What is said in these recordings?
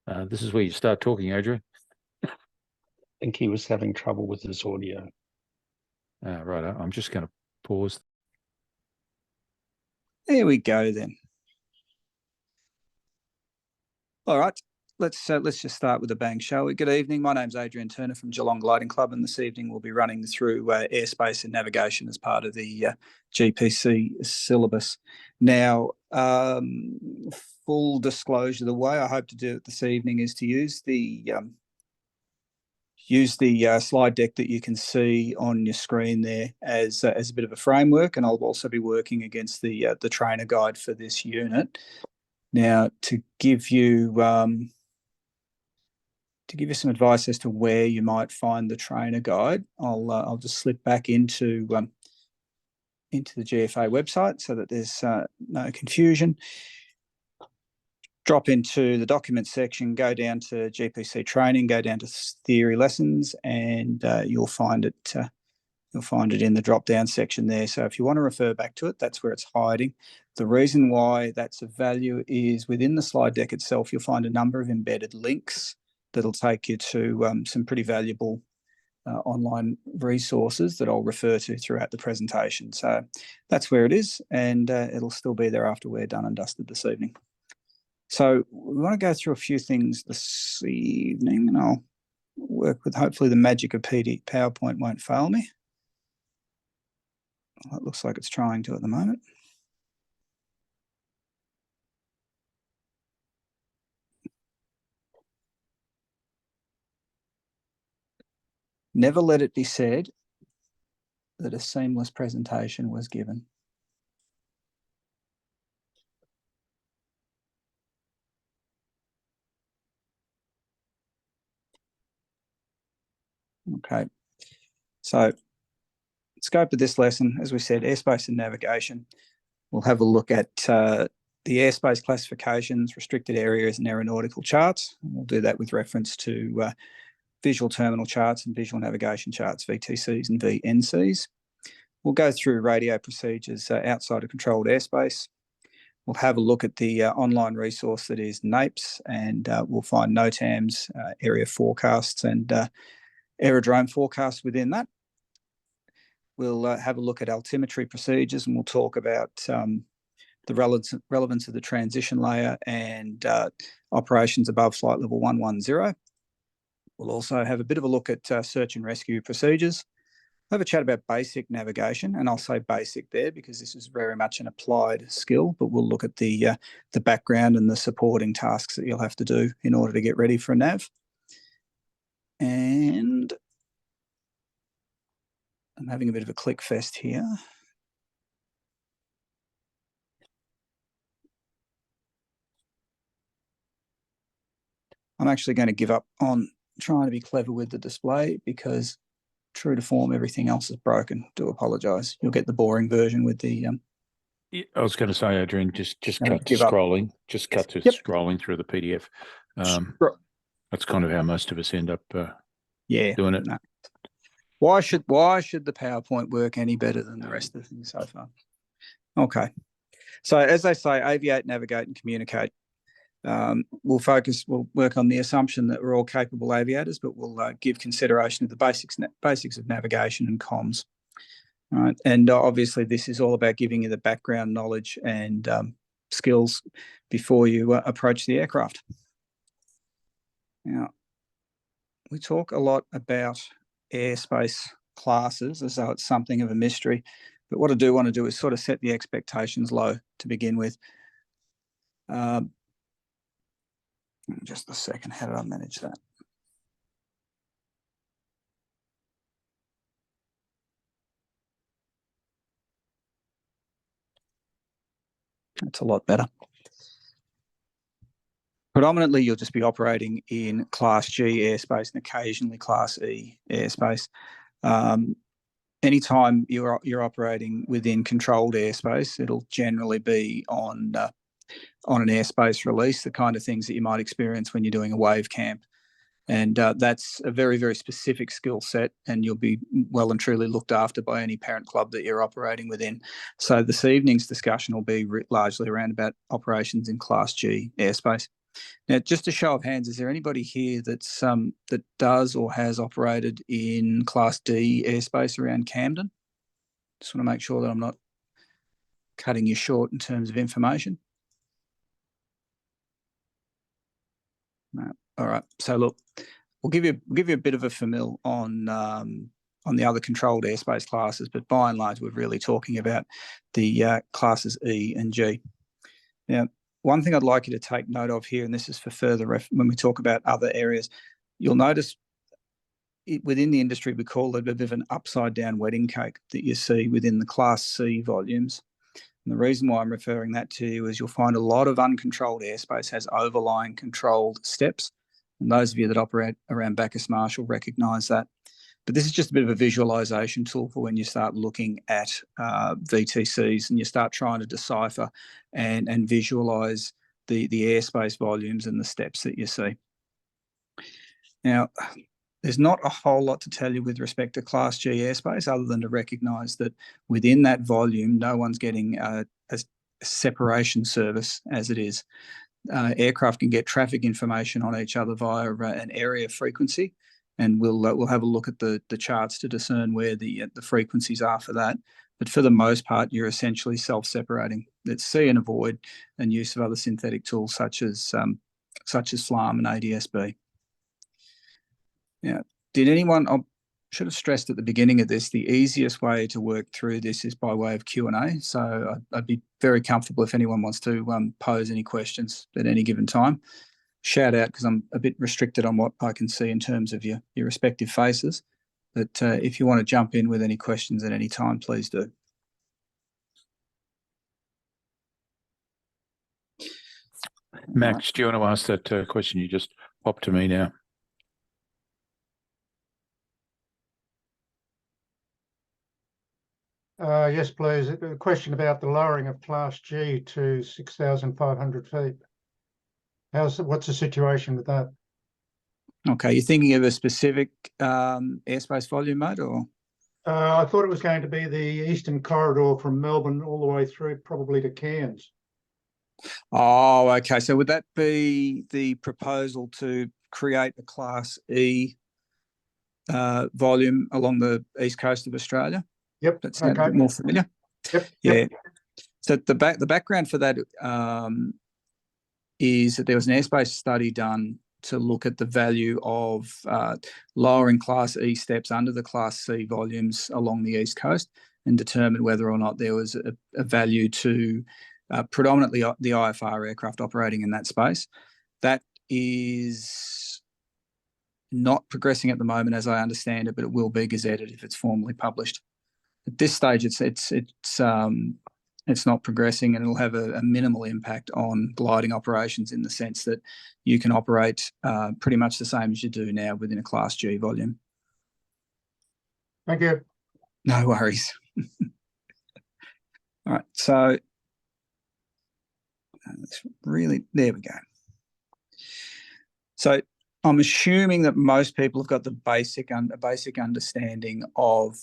This is where you start talking, Adrian. I think he was having trouble with his audio. Right, I'm just going to pause. There we go then. All right, let's just start with a bang, shall we? Good evening. My name's Adrian Turner from Geelong Gliding Club, and this evening we'll be running through airspace and navigation as part of the GPC syllabus. Now, full disclosure, the way I hope to do it this evening is to use the slide deck that you can see on your screen there as a bit of a framework, and I'll also be working against the trainer guide for this unit. Now, to give you some advice as to where you might find the trainer guide, I'll just slip back into the GFA website so that there's no confusion. Drop into the document section, go down to GPC training, go down to theory lessons, and you'll find it. You'll find it in the drop-down section there. So if you want to refer back to it, that's where it's hiding. The reason why that's of value is within the slide deck itself, you'll find a number of embedded links that'll take you to some pretty valuable online resources that I'll refer to throughout the presentation. So that's where it is, and it'll still be there after we're done and dusted this evening. So we want to go through a few things this evening, and I'll work with hopefully the magic of PowerPoint won't fail me. It looks like it's trying to at the moment. Never let it be said that a seamless presentation was given. Okay, so scope of this lesson, as we said, airspace and navigation. We'll have a look at the airspace classifications, restricted areas, and aeronautical charts. We'll do that with reference to visual terminal charts and visual navigation charts, VTCs and VNCs. We'll go through radio procedures outside of controlled airspace. We'll have a look at the online resource that is NAIPS, and we'll find NOTAMs, area forecasts, and aerodrome forecasts within that. We'll have a look at altimetry procedures, and we'll talk about the relevance of the transition layer and operations above flight level 110. We'll also have a bit of a look at search and rescue procedures. We'll have a chat about basic navigation, and I'll say basic there because this is very much an applied skill, but we'll look at the background and the supporting tasks that you'll have to do in order to get ready for a nav. And I'm having a bit of a click fest here. I'm actually going to give up on trying to be clever with the display because, true to form, everything else is broken. Do apologise. You'll get the boring version with the. I was going to say, Adrian, just cut to scrolling. Just cut to scrolling through the PDF. That's kind of how most of us end up doing it. No. Why should the PowerPoint work any better than the rest of the things so far? Okay. So as they say, aviate, navigate, and communicate. We'll work on the assumption that we're all capable aviators, but we'll give consideration to the basics of navigation and comms. All right. And obviously this is all about giving you the background knowledge and skills before you approach the aircraft. Now, we talk a lot about airspace classes as though it's something of a mystery, but what I do want to do is sort of set the expectations low to begin with. Just a second, how did I manage that? That's a lot better. Predominantly, you'll just be operating in Class G airspace and occasionally Class E airspace. Anytime you're operating within controlled airspace, it'll generally be on an airspace release, the kind of things that you might experience when you're doing a wave camp. And that's a very, very specific skill set, and you'll be well and truly looked after by any parent club that you're operating within. So this evening's discussion will be largely around about operations in Class G airspace. Now, just a show of hands, is there anybody here that's that does or has operated in Class D airspace around Camden? Just want to make sure that I'm not cutting you short in terms of information. No. All right. So look, we'll give you a bit of a famil on the other controlled airspace classes, but by and large, we're really talking about the classes E and G. Now, one thing I'd like you to take note of here, and this is for further when we talk about other areas, you'll notice within the industry, we call it a bit of an upside down wedding cake that you see within the Class C volumes. And the reason why I'm referring that to you is you'll find a lot of uncontrolled airspace has overlying controlled steps. And those of you that operate around Bacchus Marshall recognise that. But this is just a bit of a visualisation tool for when you start looking at VTCs and you start trying to decipher and visualise the airspace volumes and the steps that you see. Now, there's not a whole lot to tell you with respect to Class G airspace other than to recognise that within that volume, no one's getting a separation service as it is. Aircraft can get traffic information on each other via an area frequency, and we'll have a look at the charts to discern where the frequencies are for that. But for the most part, you're essentially self-separating. It's see and avoid, and use of other synthetic tools such as SLAM and ADSB. Yeah. Did anyone? I should have stressed at the beginning of this, the easiest way to work through this is by way of Q&A. So I'd be very comfortable if anyone wants to pose any questions at any given time. Shout out, because I'm a bit restricted on what I can see in terms of your respective faces. But if you want to jump in with any questions at any time, please do. Max, do you want to ask that question you just popped to me now? Yes, please. A question about the lowering of Class G to 6,500 feet. What's the situation with that? Okay, you're thinking of a specific airspace volume, mate, or? I thought it was going to be the eastern corridor from Melbourne all the way through, probably to Cairns. Oh, okay. So would that be the proposal to create a Class E volume along the east coast of Australia? Yep. That sounds a bit more familiar. Yep. Yeah. Yep. So the background for that is that there was an airspace study done to look at the value of lowering Class E steps under the Class C volumes along the east coast, and determine whether or not there was a value to predominantly the IFR aircraft operating in that space. That is not progressing at the moment, as I understand it, but it will be gazetted if it's formally published. At this stage, it's not progressing, and it'll have a minimal impact on gliding operations in the sense that you can operate pretty much the same as you do now within a Class G volume. Thank you. No worries. All right, so there we go. So I'm assuming that most people have got the basic understanding of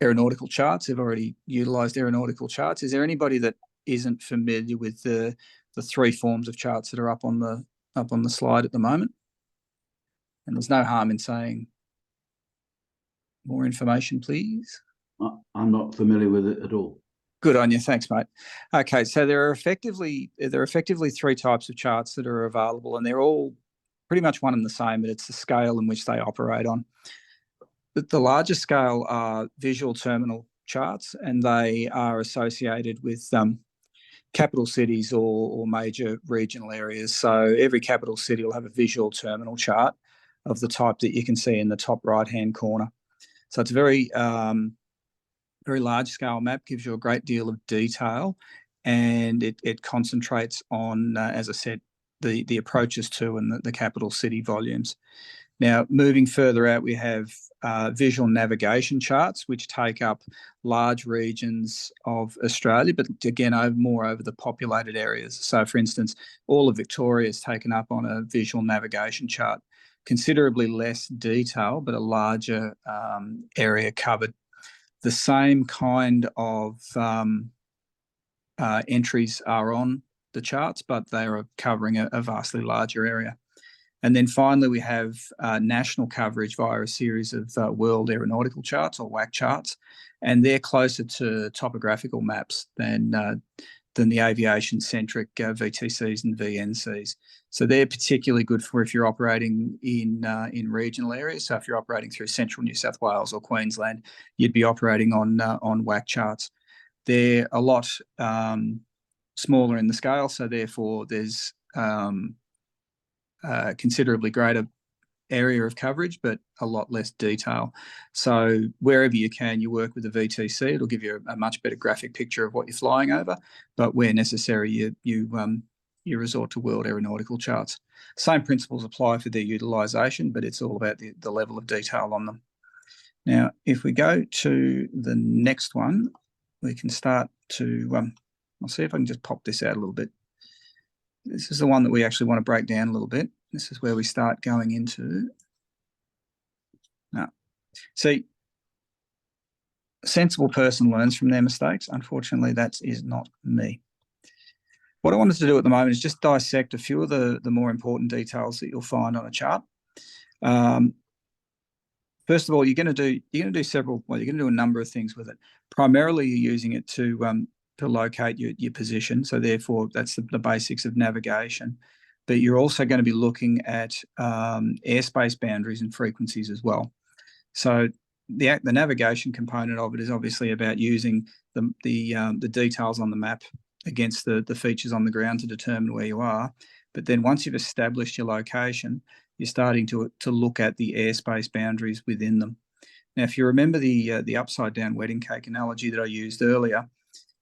aeronautical charts. They've already utilised aeronautical charts. Is there anybody that isn't familiar with the three forms of charts that are up on the slide at the moment? And there's no harm in saying more information, please. I'm not familiar with it at all. Good on you. Thanks, mate. Okay, so there are effectively three types of charts that are available, and they're all pretty much one and the same, but it's the scale in which they operate on. The larger scale are visual terminal charts, and they are associated with capital cities or major regional areas. So every capital city will have a visual terminal chart of the type that you can see in the top right-hand corner. So it's a very large scale map, gives you a great deal of detail, and it concentrates on, as I said, the approaches to and the capital city volumes. Now, moving further out, we have visual navigation charts, which take up large regions of Australia, but again, more over the populated areas. So, for instance, all of Victoria is taken up on a visual navigation chart. Considerably less detail, but a larger area covered. The same kind of entries are on the charts, but they are covering a vastly larger area. And then finally, we have national coverage via a series of World Aeronautical Charts, or WAC charts, and they're closer to topographical maps than the aviation-centric VTCs and VNCs. So they're particularly good for if you're operating in regional areas. So if you're operating through central New South Wales or Queensland, you'd be operating on WAC charts. They're a lot smaller in the scale, so therefore there's considerably greater area of coverage, but a lot less detail. So wherever you can, you work with a VTC. It'll give you a much better graphic picture of what you're flying over. But where necessary, you resort to World Aeronautical Charts. Same principles apply for their utilisation, but it's all about the level of detail on them. Now, if we go to the next one, we can start to. I'll see if I can just pop this out a little bit. This is the one that we actually want to break down a little bit. This is where we start going into. Now, see, a sensible person learns from their mistakes. Unfortunately, that is not me. What I wanted to do at the moment is just dissect a few of the more important details that you'll find on a chart. First of all, you're going to do several. Well, you're going to do a number of things with it. Primarily, you're using it to locate your position. So therefore, that's the basics of navigation. But you're also going to be looking at airspace boundaries and frequencies as well. So the navigation component of it is obviously about using the details on the map against the features on the ground to determine where you are. But then once you've established your location, you're starting to look at the airspace boundaries within them. Now, if you remember the upside down wedding cake analogy that I used earlier,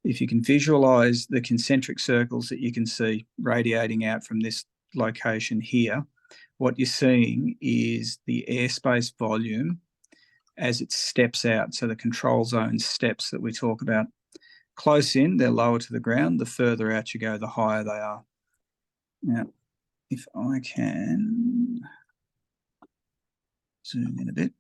if you can visualize the concentric circles that you can see radiating out from this location here, what you're seeing is the airspace volume as it steps out. So the control zone steps that we talk about. Close in, they're lower to the ground. The further out you go, the higher they are. Now, if I can zoom in a bit.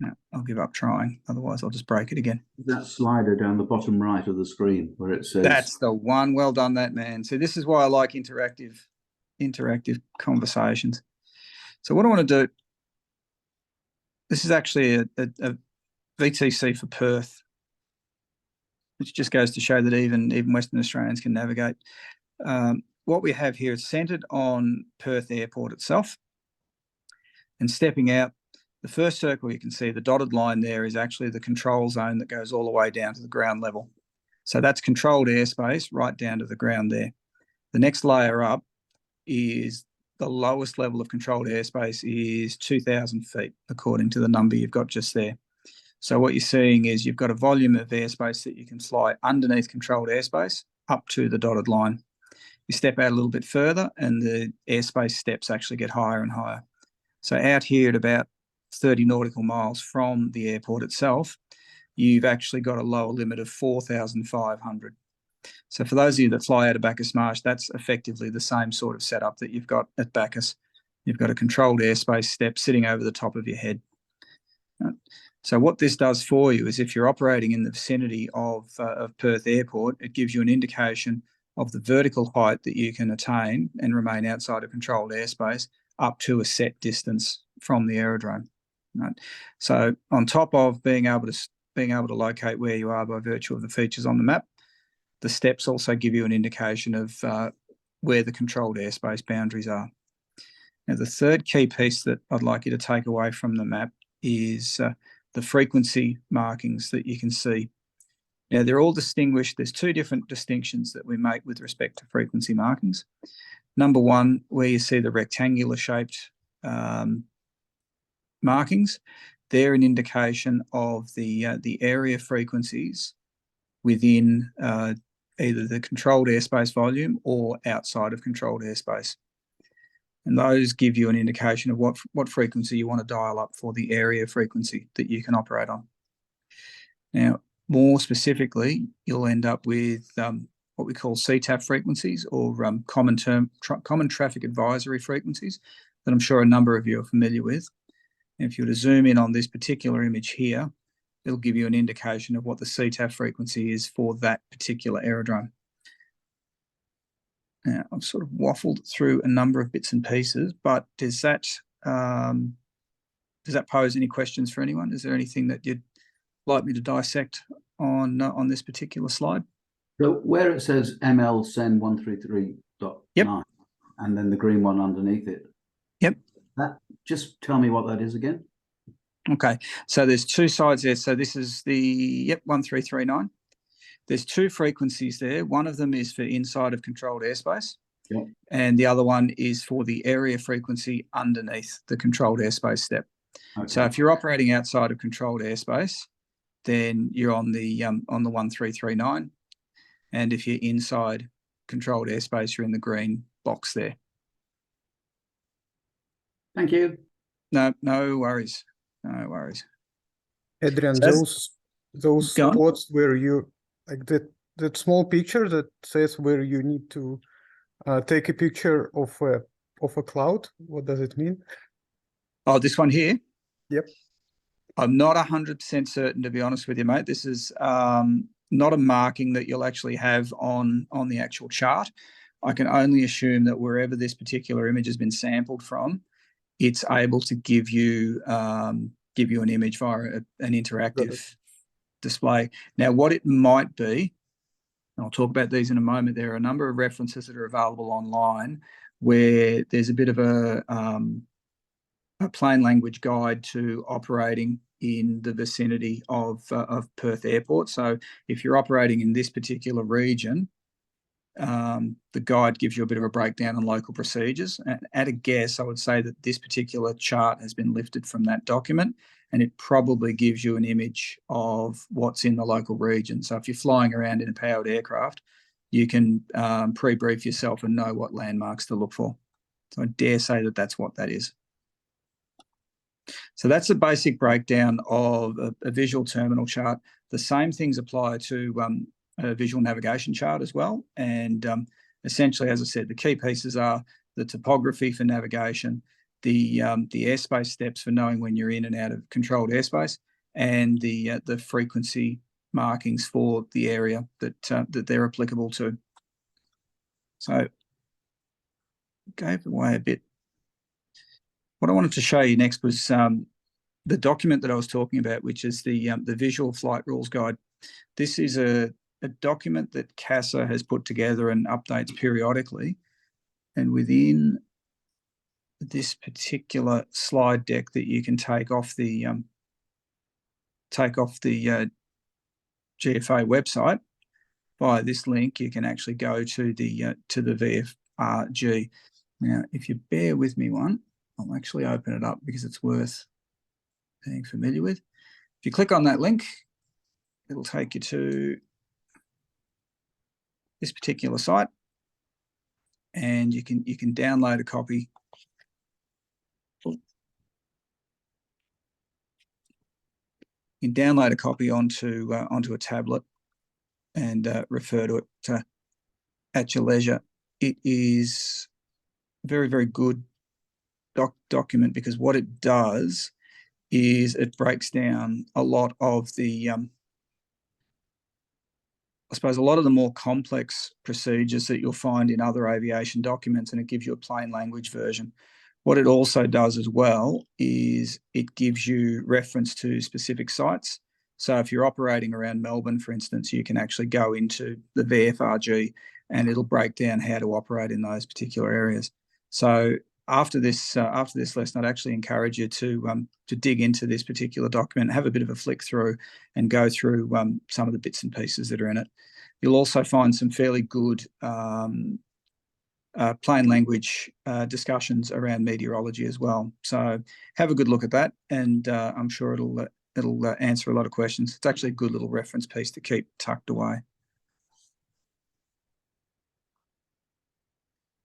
No, I'll give up trying. Otherwise, I'll just break it again. That slider down the bottom right of the screen where it says... That's the one. Well done, that man. So this is why I like interactive conversations. So what I want to do, this is actually a VTC for Perth, which just goes to show that even Western Australians can navigate. What we have here is centred on Perth Airport itself. And stepping out, the first circle you can see, the dotted line there, is actually the control zone that goes all the way down to the ground level. So that's controlled airspace right down to the ground there. The next layer up is the lowest level of controlled airspace is 2,000 feet, according to the number you've got just there. So what you're seeing is you've got a volume of airspace that you can fly underneath controlled airspace up to the dotted line. You step out a little bit further and the airspace steps actually get higher and higher. So out here at about 30 nautical miles from the airport itself, you've actually got a lower limit of 4,500. So for those of you that fly out of Bacchus Marsh, that's effectively the same sort of setup that you've got at Bacchus. You've got a controlled airspace step sitting over the top of your head. So what this does for you is if you're operating in the vicinity of Perth Airport, it gives you an indication of the vertical height that you can attain and remain outside of controlled airspace up to a set distance from the aerodrome. Right. So on top of being able to locate where you are by virtue of the features on the map, the steps also give you an indication of where the controlled airspace boundaries are. Now, the third key piece that I'd like you to take away from the map is the frequency markings that you can see. Now, they're all distinguished. There's two different distinctions that we make with respect to frequency markings. Number one, where you see the rectangular shaped markings, they're an indication of the area frequencies within either the controlled airspace volume or outside of controlled airspace. And those give you an indication of what frequency you want to dial up for the area frequency that you can operate on. Now, more specifically, you'll end up with what we call CTAF frequencies, or common traffic advisory frequencies, that I'm sure a number of you are familiar with. And if you were to zoom in on this particular image here, it'll give you an indication of what the CTAF frequency is for that particular aerodrome. Now, I've sort of waffled through a number of bits and pieces, but does that pose any questions for anyone? Is there anything that you'd like me to dissect on this particular slide? So where it says ML send 133.9 Yep. and then the green one underneath it. Yep. Just tell me what that is again. Okay, so there's two sides there. So this is the 1339. There's two frequencies there. One of them is for inside of controlled airspace, yep, and the other one is for the area frequency underneath the controlled airspace step. Okay. So if you're operating outside of controlled airspace, then you're on the 1339, and if you're inside controlled airspace, you're in the green box there. Thank you. No worries. No worries. Adrian, So those spots where you like that small picture that says where you need to take a picture of a cloud. What does it mean? Oh, this one here? Yep. I'm not 100% certain, to be honest with you, mate. This is not a marking that you'll actually have on the actual chart. I can only assume that wherever this particular image has been sampled from, it's able to give you an image via an interactive display. Now, what it might be, and I'll talk about these in a moment, there are a number of references that are available online where there's a bit of a plain language guide to operating in the vicinity of Perth Airport. So if you're operating in this particular region, the guide gives you a bit of a breakdown on local procedures. And at a guess, I would say that this particular chart has been lifted from that document, and it probably gives you an image of what's in the local region. So if you're flying around in a powered aircraft, you can pre-brief yourself and know what landmarks to look for. So I dare say that that's what that is. So that's a basic breakdown of a visual terminal chart. The same things apply to a visual navigation chart as well. And essentially, as I said, the key pieces are the topography for navigation, the airspace steps for knowing when you're in and out of controlled airspace, and the frequency markings for the area that they're applicable to. So gave away a bit. What I wanted to show you next was the document that I was talking about, which is the Visual Flight Rules Guide. This is a document that CASA has put together and updates periodically. And within this particular slide deck that you can take off the GFA website, via this link, you can actually go to the VFRG. Now, if you bear with me one, I'll actually open it up because it's worth being familiar with. If you click on that link, it'll take you to this particular site, and you can download a copy. You can download a copy onto a tablet and refer to it at your leisure. It is a very, very good document because what it does is it breaks down a lot of the I suppose a lot of the more complex procedures that you'll find in other aviation documents, and it gives you a plain language version. What it also does as well is it gives you reference to specific sites. So if you're operating around Melbourne, for instance, you can actually go into the VFRG and it'll break down how to operate in those particular areas. So after this lesson, I'd actually encourage you to dig into this particular document, have a bit of a flick through, and go through some of the bits and pieces that are in it. You'll also find some fairly good plain language discussions around meteorology as well. So have a good look at that, and I'm sure it'll answer a lot of questions. It's actually a good little reference piece to keep tucked away.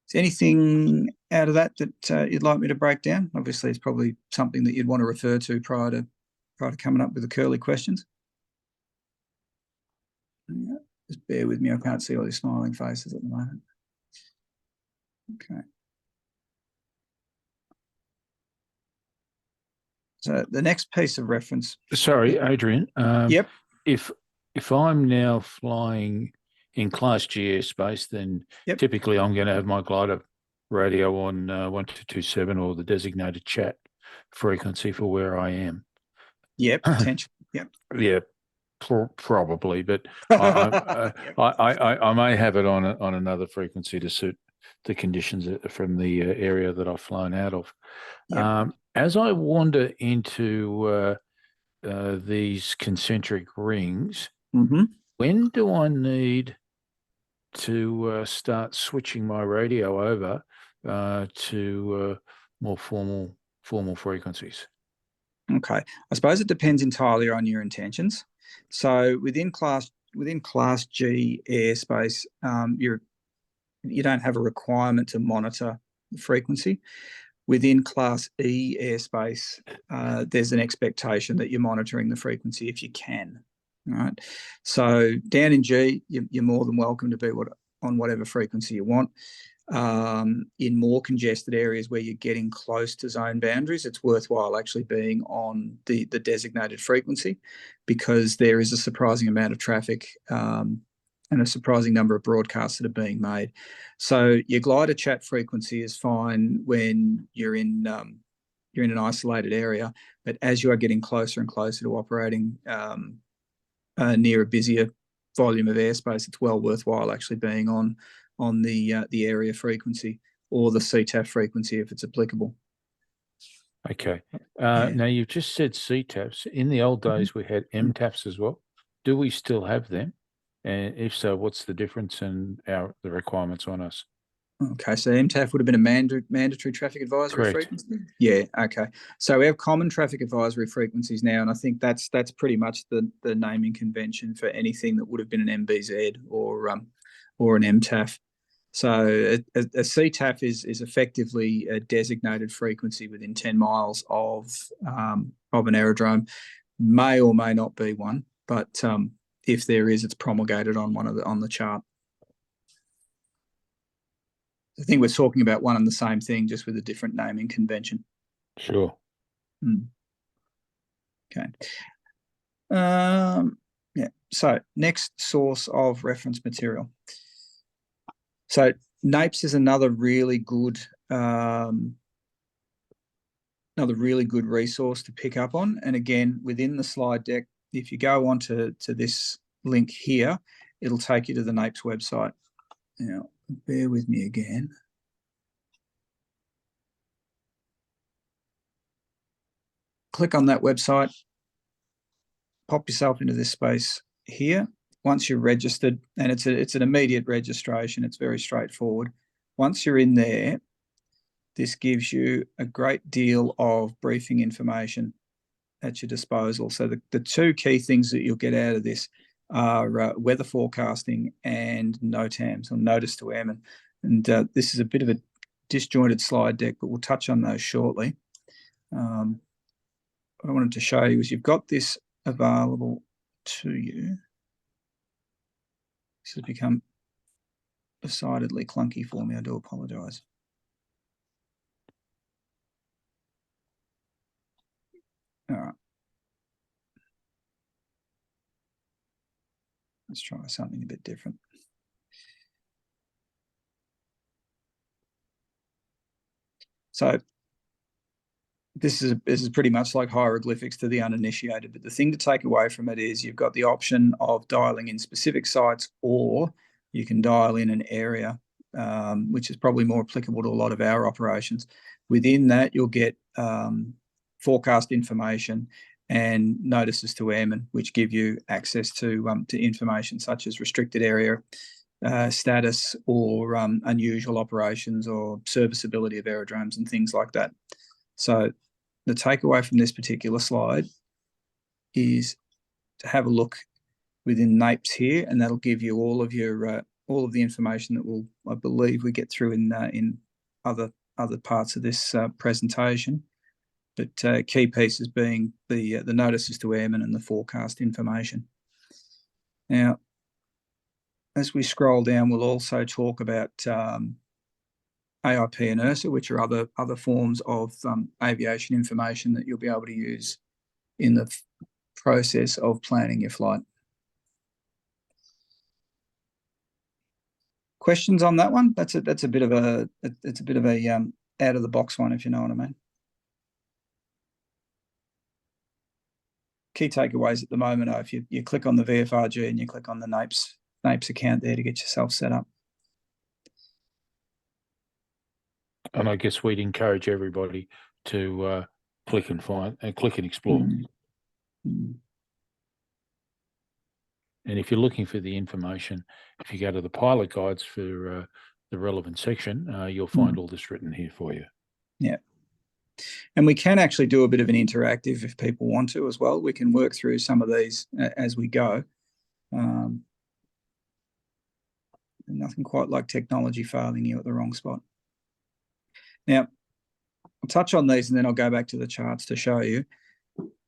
Is anything out of that you'd like me to break down? Obviously, it's probably something that you'd want to refer to prior to coming up with the curly questions. Yeah, just bear with me. I can't see all these smiling faces at the moment. Okay. So the next piece of reference. Sorry, Adrian. Yep. If I'm now flying in Class G airspace, then typically I'm going to have my glider radio on 1227 or the designated chat frequency for where I am. Yep, potentially. Yep. Yeah, probably, but I may have it on another frequency to suit the conditions from the area that I've flown out of. Yep. As I wander into these concentric rings, when do I need to start switching my radio over to more formal frequencies? Okay, I suppose it depends entirely on your intentions. So within Class G airspace, you don't have a requirement to monitor the frequency. Within Class E airspace, there's an expectation that you're monitoring the frequency if you can. Right. So down in G, you're more than welcome to be on whatever frequency you want. In more congested areas where you're getting close to zone boundaries, it's worthwhile actually being on the designated frequency, because there is a surprising amount of traffic and a surprising number of broadcasts that are being made. So your glider chat frequency is fine when you're in an isolated area, but as you are getting closer and closer to operating near a busier volume of airspace, it's well worthwhile actually being on the area frequency or the CTAF frequency if it's applicable. Okay. Now you've just said CTAFs. In the old days, we had MTAFs as well. Do we still have them? And if so, what's the difference in the requirements on us? Okay, so MTAF would have been a mandatory traffic advisory frequency? Yeah, okay. So we have common traffic advisory frequencies now, and I think that's pretty much the naming convention for anything that would have been an MBZ or an MTAF. So a CTAF is effectively a designated frequency within 10 miles of an aerodrome. May or may not be one, but if there is, it's promulgated on on the chart. I think we're talking about one and the same thing, just with a different naming convention. Sure. Okay. Yeah. So next source of reference material. So NAIPS is another really good resource to pick up on. And again, within the slide deck, if you go onto this link here, it'll take you to the NAIPS website. Now, bear with me again. Click on that website, pop yourself into this space here. Once you're registered, and it's an immediate registration, it's very straightforward. Once you're in there, this gives you a great deal of briefing information at your disposal. So the two key things that you'll get out of this are weather forecasting and NOTAMs, or notice to airmen. And this is a bit of a disjointed slide deck, but we'll touch on those shortly. What I wanted to show you is you've got this available to you. This has become decidedly clunky for me. I do apologise. All right. Let's try something a bit different. So this is pretty much like hieroglyphics to the uninitiated, but the thing to take away from it is you've got the option of dialing in specific sites, or you can dial in an area, which is probably more applicable to a lot of our operations. Within that, you'll get forecast information and notices to airmen, which give you access to information such as restricted area status, or unusual operations, or serviceability of aerodromes and things like that. So the takeaway from this particular slide is to have a look within NAIPS here, and that'll give you all of the information that I believe we get through in other parts of this presentation. But key pieces being the notices to airmen and the forecast information. Now, as we scroll down, we'll also talk about AIP and IRSA, which are other forms of aviation information that you'll be able to use in the process of planning your flight. Questions on that one? That's a bit of a out of the box one, if you know what I mean. Key takeaways at the moment are if you click on the VFRG and you click on the NAIPS account there to get yourself set up. And I guess we'd encourage everybody to click and explore. Mm. And if you're looking for the information, if you go to the pilot guides for the relevant section, you'll find all this written here for you. Yeah. And we can actually do a bit of an interactive if people want to as well. We can work through some of these as we go. Nothing quite like technology failing you at the wrong spot. Now, I'll touch on these and then I'll go back to the charts to show you.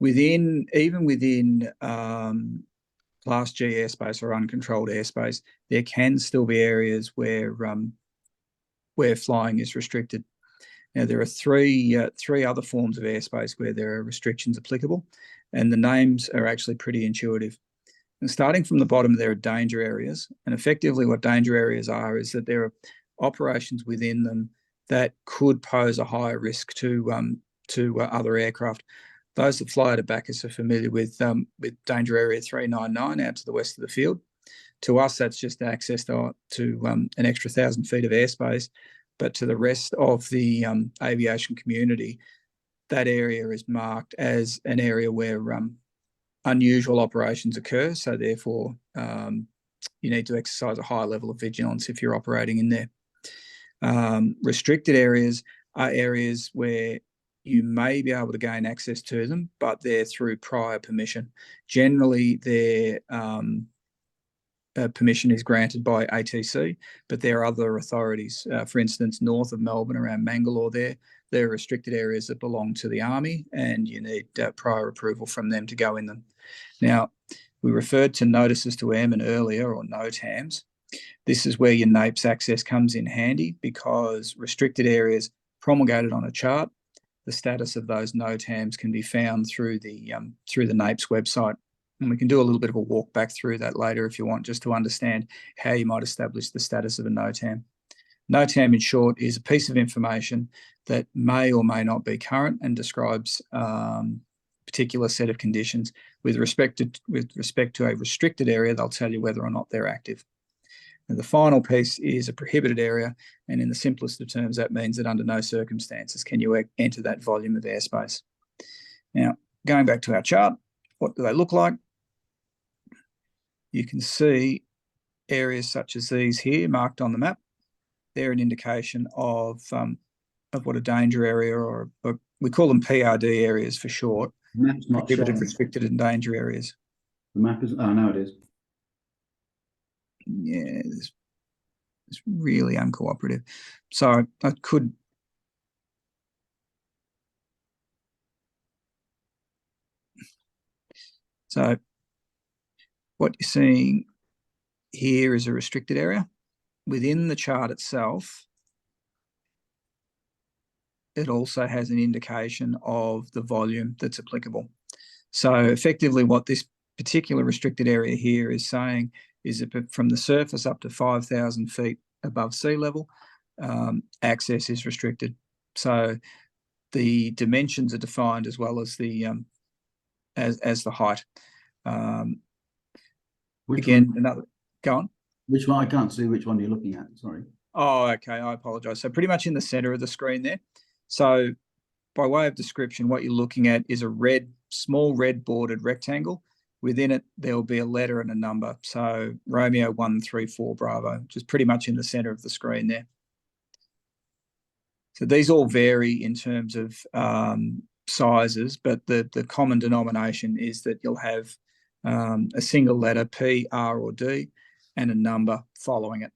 Even within Class G airspace or uncontrolled airspace, there can still be areas where flying is restricted. Now, there are three other forms of airspace where there are restrictions applicable, and the names are actually pretty intuitive. And starting from the bottom, there are danger areas, and effectively what danger areas are is that there are operations within them that could pose a higher risk to other aircraft. Those that fly out of Bacchus are familiar with Danger Area 399 out to the west of the field. To us, that's just access to an extra 1,000 feet of airspace. But to the rest of the aviation community, that area is marked as an area where unusual operations occur. So therefore, you need to exercise a high level of vigilance if you're operating in there. Restricted areas are areas where you may be able to gain access to them, but they're through prior permission. Generally, their permission is granted by ATC, but there are other authorities. For instance, north of Melbourne, around Mangalore, there are restricted areas that belong to the Army, and you need prior approval from them to go in them. Now, we referred to notices to airmen earlier, or NOTAMs. This is where your NAIPS access comes in handy, because restricted areas promulgated on a chart, the status of those NOTAMs can be found through the NAIPS website. And we can do a little bit of a walk back through that later if you want, just to understand how you might establish the status of a NOTAM. NOTAM, in short, is a piece of information that may or may not be current and describes a particular set of conditions. With respect to a restricted area, they'll tell you whether or not they're active. And the final piece is a prohibited area, and in the simplest of terms, that means that under no circumstances can you enter that volume of airspace. Now, going back to our chart, what do they look like? You can see areas such as these here marked on the map. They're an indication of what a danger area, or we call them PRD areas for short. The map's not prohibited, showing. restricted, and danger areas. The map is, oh, now it is. Yeah, it's really uncooperative. So I could. So what you're seeing here is a restricted area. Within the chart itself, it also has an indication of the volume that's applicable. So effectively what this particular restricted area here is saying is that from the surface up to 5,000 feet above sea level, access is restricted. So the dimensions are defined as well as the as the height. Again, another, go on. Which one? I can't see which one you're looking at. Sorry. Oh, okay. I apologize. So pretty much in the center of the screen there. So by way of description, what you're looking at is a small red bordered rectangle. Within it, there will be a letter and a number. So Romeo 134 Bravo, which is pretty much in the center of the screen there. So these all vary in terms of sizes, but the common denomination is that you'll have a single letter, P, R, or D, and a number following it.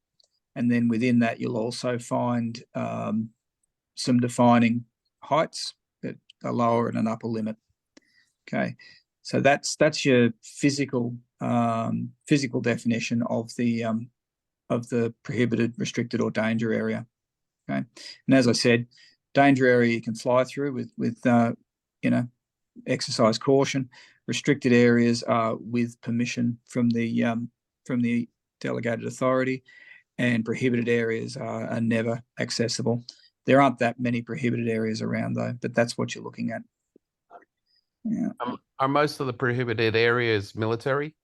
And then within that, you'll also find some defining heights, a lower and an upper limit. Okay, so that's your physical definition of the prohibited, restricted, or danger area. Okay, and as I said, danger area you can fly through with exercise caution. Restricted areas are with permission from the delegated authority, and prohibited areas are never accessible. There aren't that many prohibited areas around though, but that's what you're looking at. Yeah. Are most of the prohibited areas military?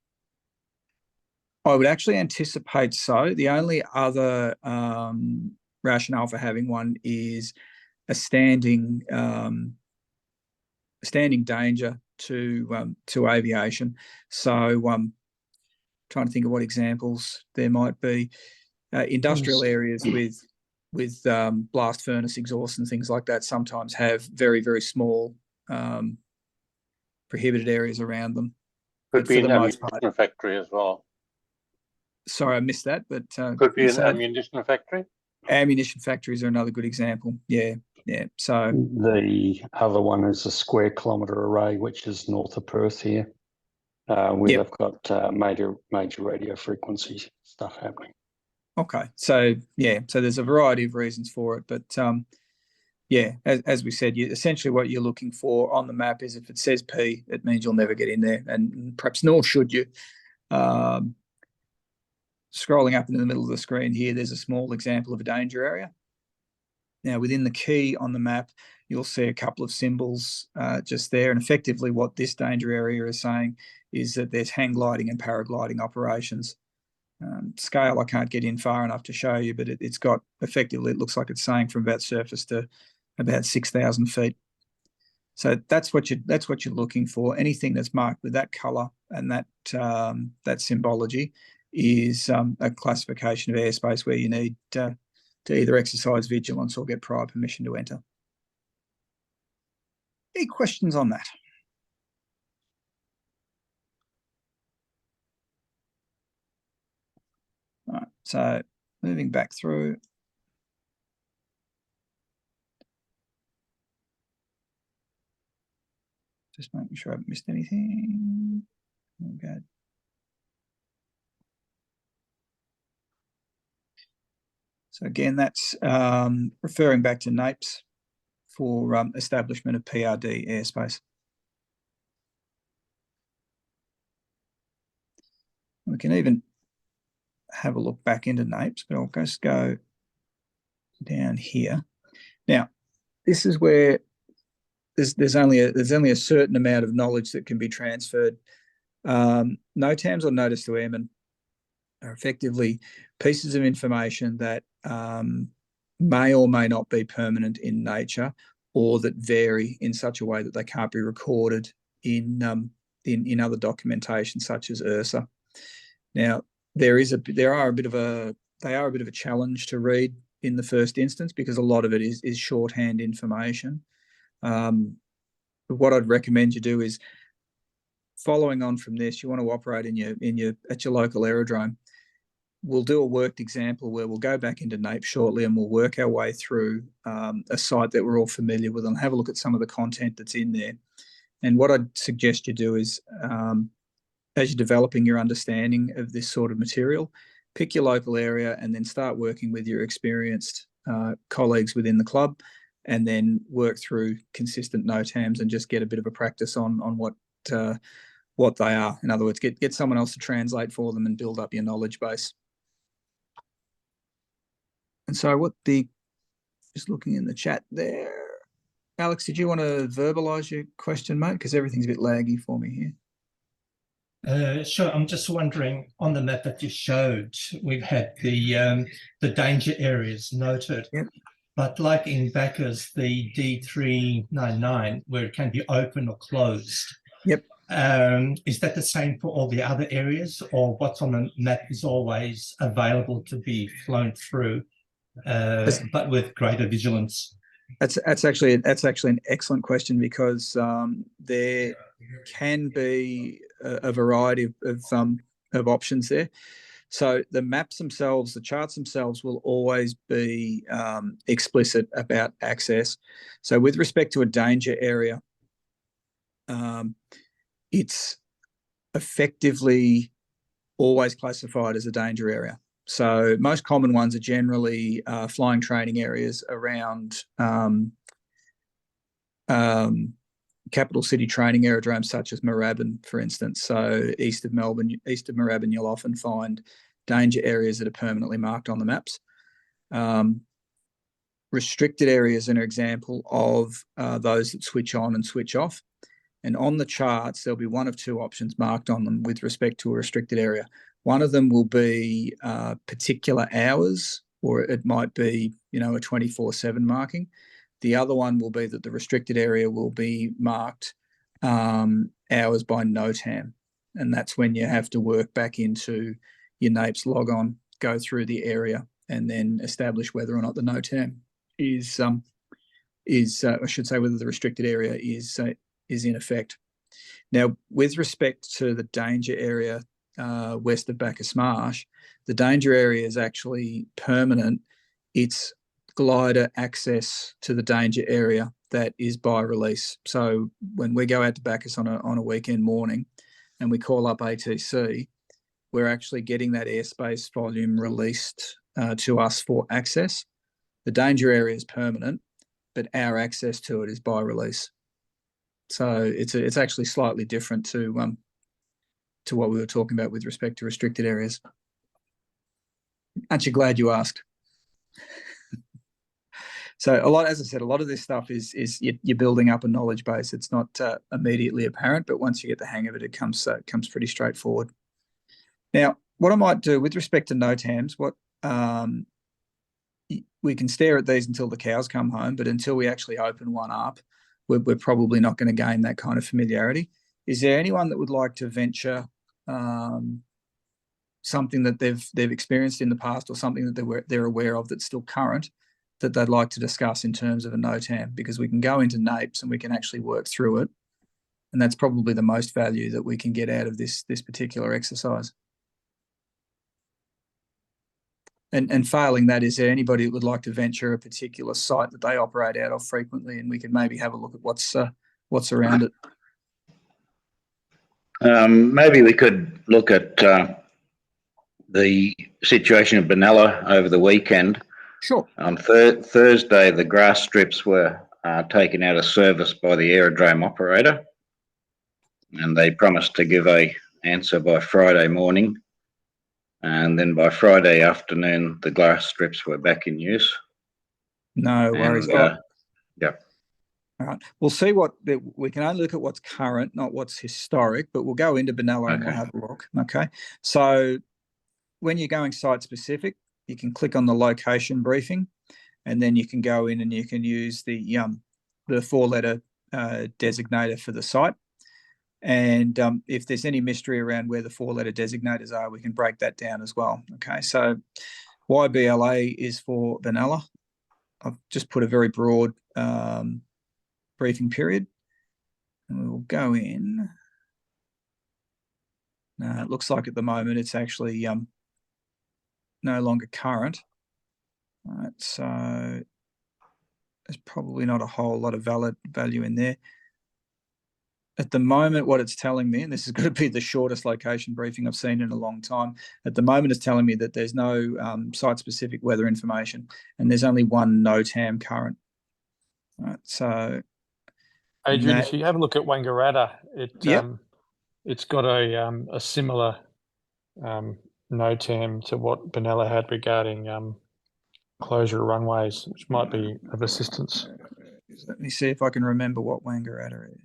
I would actually anticipate so. The only other rationale for having one is a standing danger to aviation. So trying to think of what examples there might be. Industrial areas with blast furnace exhaust and things like that sometimes have very, very small prohibited areas around them. Could be an ammunition factory as well. Sorry, I missed that, but could be an ammunition factory. Ammunition factories are another good example. Yeah. So the other one is a square kilometre array, which is north of Perth here, where they've got major radio frequency stuff happening. Okay, so there's a variety of reasons for it, but as we said, essentially what you're looking for on the map is if it says P, it means you'll never get in there, and perhaps nor should you. Scrolling up into the middle of the screen here, there's a small example of a danger area. Now, within the key on the map, you'll see a couple of symbols just there, and effectively what this danger area is saying is that there's hang gliding and paragliding operations. Scale I can't get in far enough to show you, but it's got effectively, it looks like it's saying from about surface to about 6,000 feet. So that's what you're looking for. Anything that's marked with that colour and that symbology is a classification of airspace where you need to either exercise vigilance or get prior permission to enter. Any questions on that? All right, so moving back through. Just making sure I haven't missed anything. Okay. So again, that's referring back to NAIPS for establishment of PRD airspace. We can even have a look back into NAIPS, but I'll just go down here. Now, this is where there's only a certain amount of knowledge that can be transferred. NOTAMs or notice to airmen are effectively pieces of information that may or may not be permanent in nature, or that vary in such a way that they can't be recorded in other documentation such as URSA. Now, they are a bit of a challenge to read in the first instance because a lot of it is shorthand information. What I'd recommend you do is, following on from this, you want to operate at your local aerodrome. We'll do a worked example where we'll go back into NAIPS shortly and we'll work our way through a site that we're all familiar with and have a look at some of the content that's in there. And what I'd suggest you do is, as you're developing your understanding of this sort of material, pick your local area and then start working with your experienced colleagues within the club, and then work through consistent NOTAMs and just get a bit of a practice on what they are. In other words, get someone else to translate for them and build up your knowledge base. And so just looking in the chat there, Alex, did you want to verbalise your question, mate? Because everything's a bit laggy for me here. Sure. I'm just wondering, on the map that you showed, we've had the danger areas noted. Yep. But like in Backers, the D399, where it can be open or closed. Yep. Is that the same for all the other areas, or what's on the map is always available to be flown through, but with greater vigilance? That's actually an excellent question, because there can be a variety of options there. So the maps themselves, the charts themselves, will always be explicit about access. So with respect to a danger area, it's effectively always classified as a danger area. So most common ones are generally flying training areas around capital city training aerodromes such as Moorabbin, for instance. So east of Melbourne, east of Moorabbin, you'll often find danger areas that are permanently marked on the maps. Restricted areas are an example of those that switch on and switch off. And on the charts, there'll be one of two options marked on them with respect to a restricted area. One of them will be particular hours, or it might be, a 24/7 marking. The other one will be that the restricted area will be marked hours by NOTAM. And that's when you have to work back into your NAIPS log on, go through the area, and then establish whether or not the NOTAM is I should say, whether the restricted area is in effect. Now, with respect to the danger area west of Bacchus Marsh, the danger area is actually permanent. It's glider access to the danger area that is by release. So when we go out to Bacchus on a weekend morning and we call up ATC, we're actually getting that airspace volume released to us for access. The danger area is permanent, but our access to it is by release. So it's actually slightly different to what we were talking about with respect to restricted areas. Aren't you glad you asked? So as I said, a lot of this stuff is you're building up a knowledge base. It's not immediately apparent, but once you get the hang of it, it comes pretty straightforward. Now, what I might do with respect to NOTAMs, we can stare at these until the cows come home, but until we actually open one up, we're probably not going to gain that kind of familiarity. Is there anyone that would like to venture something that they've experienced in the past, or something that they're aware of that's still current, that they'd like to discuss in terms of a NOTAM? Because we can go into NAIPS and we can actually work through it, and that's probably the most value that we can get out of this particular exercise. And failing that, is there anybody that would like to venture a particular site that they operate out of frequently, and we can maybe have a look at what's around it? Maybe we could look at the situation of Benalla over the weekend. Sure. On Thursday, the grass strips were taken out of service by the aerodrome operator, and they promised to give an answer by Friday morning. And then by Friday afternoon, the grass strips were back in use. No worries. Yeah. All right. We'll see we can only look at what's current, not what's historic, but we'll go into Benalla and we'll have a look. Okay. So when you're going site specific, you can click on the location briefing, and then you can go in and you can use the 4-letter designator for the site. And if there's any mystery around where the 4-letter designators are, we can break that down as well. Okay, so YBLA is for Benalla. I've just put a very broad briefing period. And we'll go in. It looks like at the moment it's actually no longer current. All right, so there's probably not a whole lot of value in there. At the moment, what it's telling me, and this is going to be the shortest location briefing I've seen in a long time, at the moment it's telling me that there's no site-specific weather information, and there's only one NOTAM current. All right, so Adrian, if you have a look at Wangaratta, it's got a similar NOTAM to what Benalla had regarding closure of runways, which might be of assistance. Let me see if I can remember what Wangaratta is.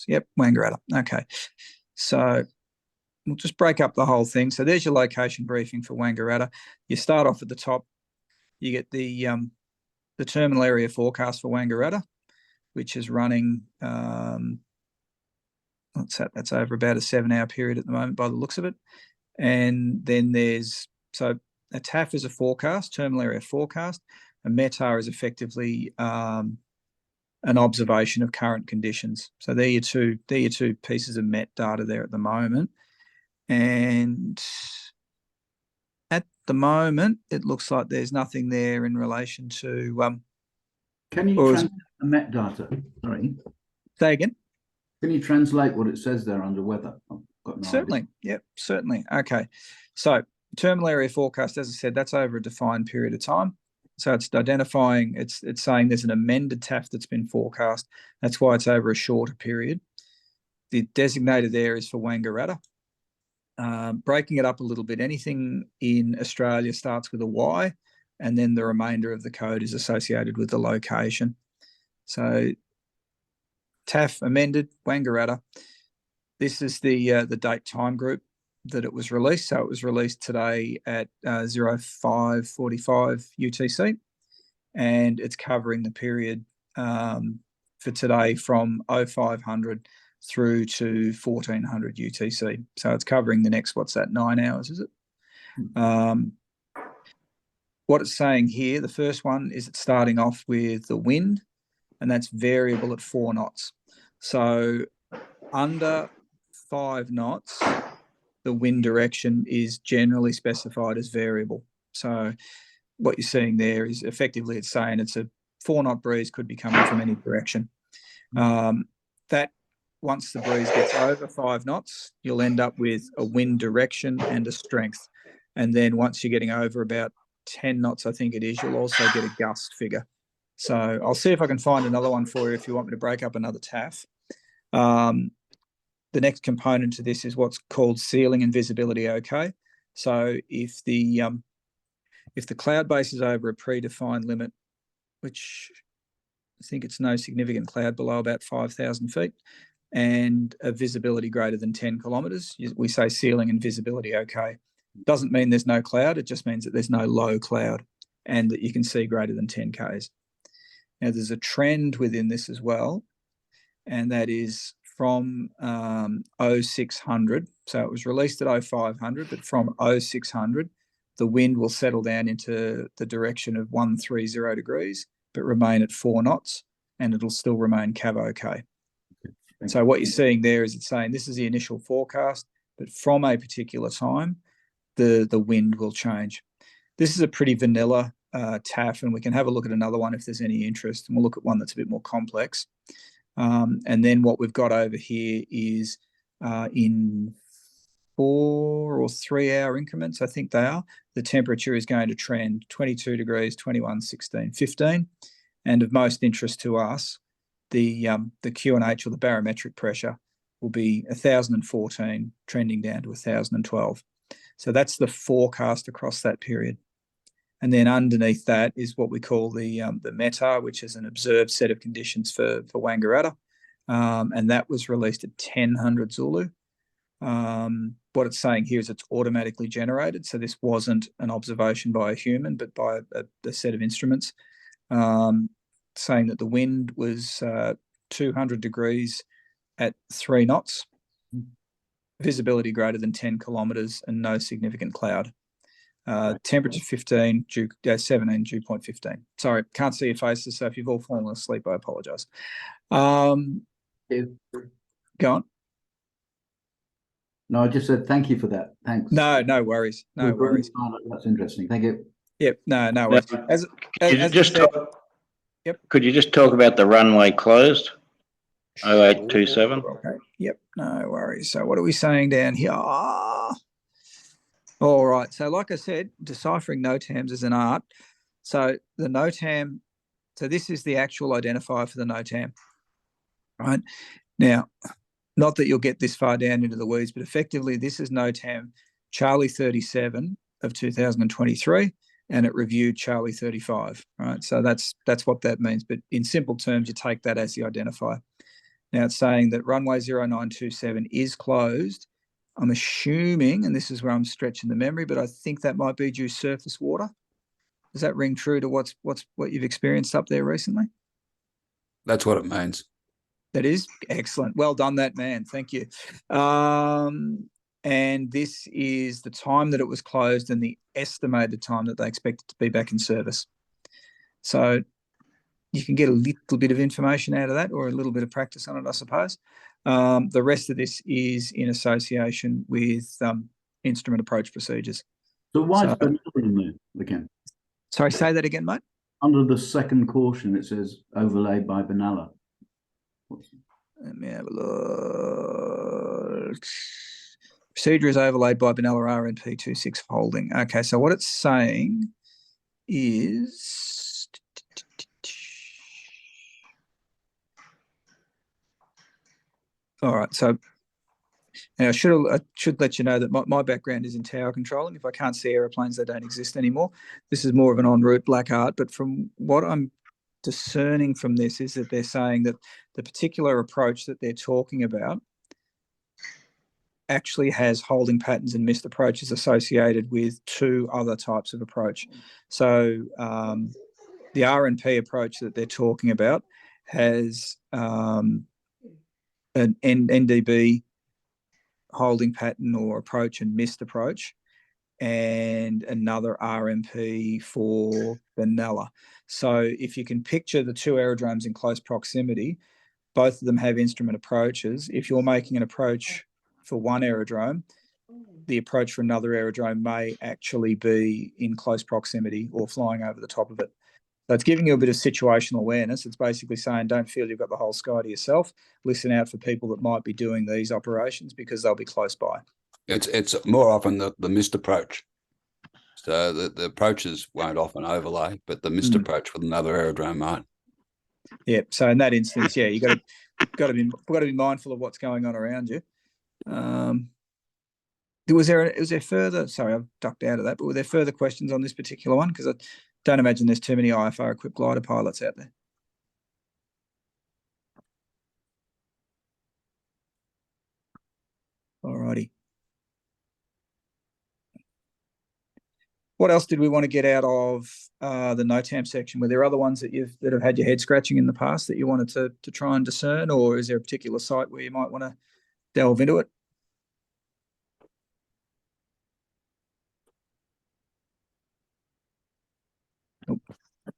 Yep, Wangaratta. Okay, so we'll just break up the whole thing. So there's your location briefing for Wangaratta. You start off at the top. You get the terminal area forecast for Wangaratta, which is running. That's over about a 7-hour period at the moment by the looks of it. And then there's a TAF is a forecast, terminal area forecast. A METAR is effectively an observation of current conditions. So they're your two pieces of MET data there at the moment. And at the moment, it looks like there's nothing there in relation to. Can you translate the MET data? Sorry. Say again. Can you translate what it says there under weather? I've got no Certainly. idea. Yep. Certainly. Okay. So terminal area forecast, as I said, that's over a defined period of time. So it's identifying, it's saying there's an amended TAF that's been forecast. That's why it's over a shorter period. The designated there is for Wangaratta. Breaking it up a little bit, anything in Australia starts with a Y, and then the remainder of the code is associated with the location. So TAF amended, Wangaratta. This is the date time group that it was released. So it was released today at 05:45 UTC, and it's covering the period for today from 0500 through to 1400 UTC. So it's covering the next, what's that, 9 hours, is it? What it's saying here, the first one is it's starting off with the wind, and that's variable at 4 knots. So under 5 knots, the wind direction is generally specified as variable. So what you're seeing there is effectively it's saying it's a 4-knot breeze, could be coming from any direction. That once the breeze gets over 5 knots, you'll end up with a wind direction and a strength. And then once you're getting over about 10 knots, I think it is, you'll also get a gust figure. So I'll see if I can find another one for you if you want me to break up another TAF. The next component to this is what's called ceiling and visibility okay. So if the cloud base is over a predefined limit, which I think it's no significant cloud below about 5,000 feet, and a visibility greater than 10 kilometres, we say ceiling and visibility okay. Doesn't mean there's no cloud, it just means that there's no low cloud and that you can see greater than 10 Ks. Now there's a trend within this as well, and that is from 0600, so it was released at 0500, but from 0600, the wind will settle down into the direction of 130 degrees, but remain at 4 knots, and it'll still remain cav okay. So what you're seeing there is it's saying this is the initial forecast, but from a particular time, the wind will change. This is a pretty vanilla TAF, and we can have a look at another one if there's any interest, and we'll look at one that's a bit more complex. And then what we've got over here is in 4 or 3 hour increments, I think they are, the temperature is going to trend 22 degrees, 21, 16, 15. And of most interest to us, the QNH, or the barometric pressure, will be 1,014 trending down to 1,012. So that's the forecast across that period. And then underneath that is what we call the METAR, which is an observed set of conditions for Wangaratta. And that was released at 1000 Zulu. What it's saying here is it's automatically generated. So this wasn't an observation by a human, but by a set of instruments, saying that the wind was 200 degrees at 3 knots, visibility greater than 10 kilometres, and no significant cloud. Temperature 17, dew point 15. Sorry, can't see your faces, so if you've all fallen asleep, I apologise. Go on. No, I just said thank you for that. Thanks. No worries. No worries. That's interesting. Thank you. Yep. No worries. Could you just talk about the runway closed? 0827. Okay. Yep. No worries. So what are we saying down here? All right. So like I said, deciphering NOTAMs is an art. So the NOTAM, so this is the actual identifier for the NOTAM. Right. Now, not that you'll get this far down into the weeds, but effectively this is NOTAM Charlie 37 of 2023, and it reviewed Charlie 35. Right. So that's what that means. But in simple terms, you take that as the identifier. Now it's saying that runway 0927 is closed. I'm assuming, and this is where I'm stretching the memory, but I think that might be due surface water. Does that ring true to what you've experienced up there recently? That's what it means. That is excellent. Well done, that man. Thank you. And this is the time that it was closed and the estimated time that they expect it to be back in service. So you can get a little bit of information out of that, or a little bit of practice on it, I suppose. The rest of this is in association with instrument approach procedures. So why is vanilla in there again? Sorry, say that again, mate. Under the second caution, it says overlaid by vanilla. Let me have a look. Procedure is overlaid by Benalla RNP 26 holding. Okay, so what it's saying is all right. So now I should let you know that my background is in tower controlling. If I can't see aeroplanes, they don't exist anymore. This is more of an en route black art. But from what I'm discerning from this is that they're saying that the particular approach that they're talking about actually has holding patterns and missed approaches associated with two other types of approach. So the RNP approach that they're talking about has an NDB holding pattern or approach and missed approach, and another RMP for Benalla. So if you can picture the two aerodromes in close proximity, both of them have instrument approaches. If you're making an approach for one aerodrome, the approach for another aerodrome may actually be in close proximity or flying over the top of it. So it's giving you a bit of situational awareness. It's basically saying, don't feel you've got the whole sky to yourself. Listen out for people that might be doing these operations because they'll be close by. It's more often the missed approach. So the approaches won't often overlay, but the missed approach with another aerodrome might. Yeah. So in that instance, yeah, you got to be mindful of what's going on around you. Was there further? Sorry, I've ducked out of that. But were there further questions on this particular one? Because I don't imagine there's too many IFR equipped glider pilots out there. Alrighty. What else did we want to get out of the NOTAM section? Were there other ones that have had your head scratching in the past that you wanted to try and discern, or is there a particular site where you might want to delve into it?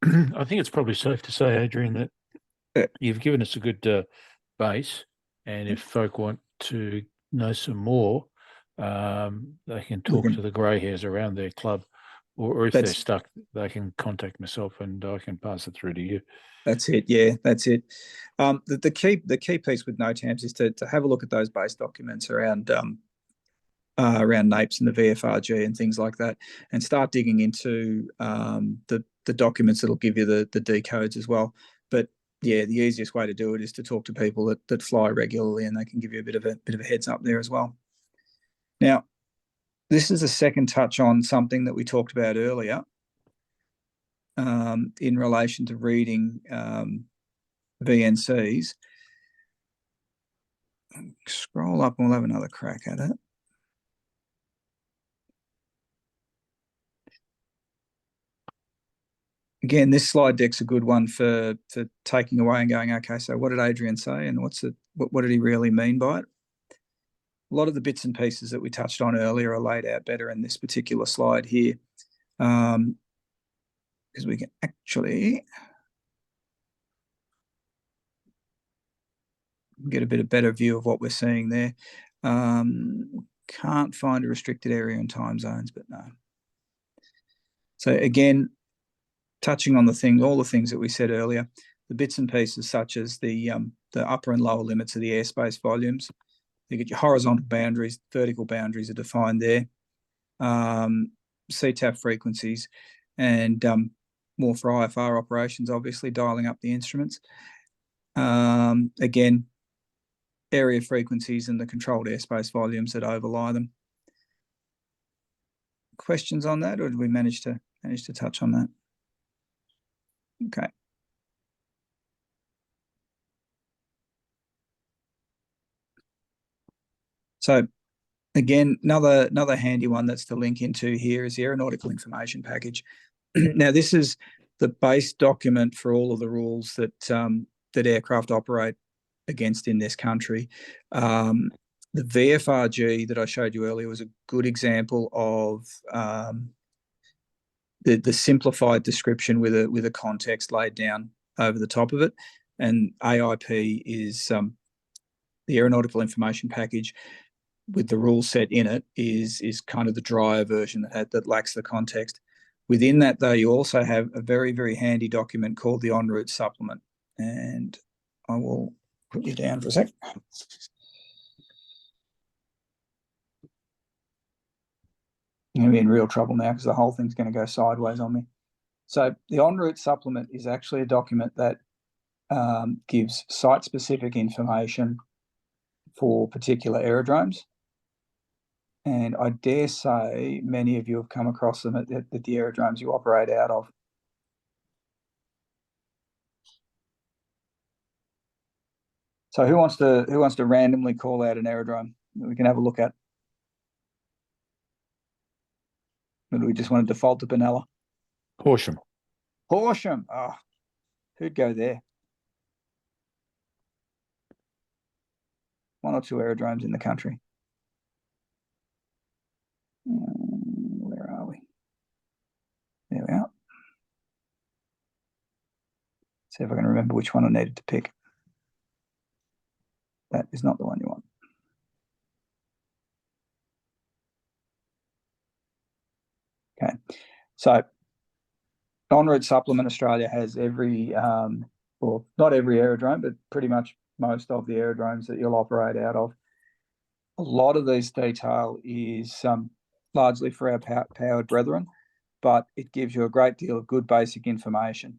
I think it's probably safe to say, Adrian, that you've given us a good base, and if folk want to know some more, they can talk to the grey hairs around their club, or if they're stuck, they can contact myself and I can pass it through to you. That's it. Yeah, that's it. The key piece with NOTAMs is to have a look at those base documents around NAPES and the VFRG and things like that, and start digging into the documents that'll give you the D codes as well. But yeah, the easiest way to do it is to talk to people that fly regularly, and they can give you a bit of a heads up there as well. Now, this is a second touch on something that we talked about earlier in relation to reading VNCs. Scroll up and we'll have another crack at it. Again, this slide deck's a good one for taking away and going, okay, so what did Adrian say, and what did he really mean by it? A lot of the bits and pieces that we touched on earlier are laid out better in this particular slide here, because we can actually get a better view of what we're seeing there. Can't find a restricted area and time zones, but no. So again, touching on all the things that we said earlier, the bits and pieces such as the upper and lower limits of the airspace volumes. You get your horizontal boundaries, vertical boundaries are defined there. CTAF frequencies, and more for IFR operations, obviously dialing up the instruments. Again, area frequencies and the controlled airspace volumes that overlie them. Questions on that, or did we manage to touch on that? Okay. So again, another handy one that's to link into here is the aeronautical information package. Now, this is the base document for all of the rules that aircraft operate against in this country. The VFRG that I showed you earlier was a good example of the simplified description with a context laid down over the top of it. And AIP is the aeronautical information package with the rule set in it is kind of the drier version that lacks the context. Within that, though, you also have a very, very handy document called the en route supplement. And I will put you down for a sec. I'm going to be in real trouble now because the whole thing's going to go sideways on me. So the en route supplement is actually a document that gives site-specific information for particular aerodromes. And I dare say many of you have come across them at the aerodromes you operate out of. So who wants to randomly call out an aerodrome that we can have a look at? Or do we just want to default to Benalla? Horsham. Horsham. Oh, who'd go there? One or two aerodromes in the country. Where are we? There we are. See if I can remember which one I needed to pick. That is not the one you want. Okay, so en route supplement Australia has every, well, not every aerodrome, but pretty much most of the aerodromes that you'll operate out of. A lot of this detail is largely for our powered brethren, but it gives you a great deal of good basic information.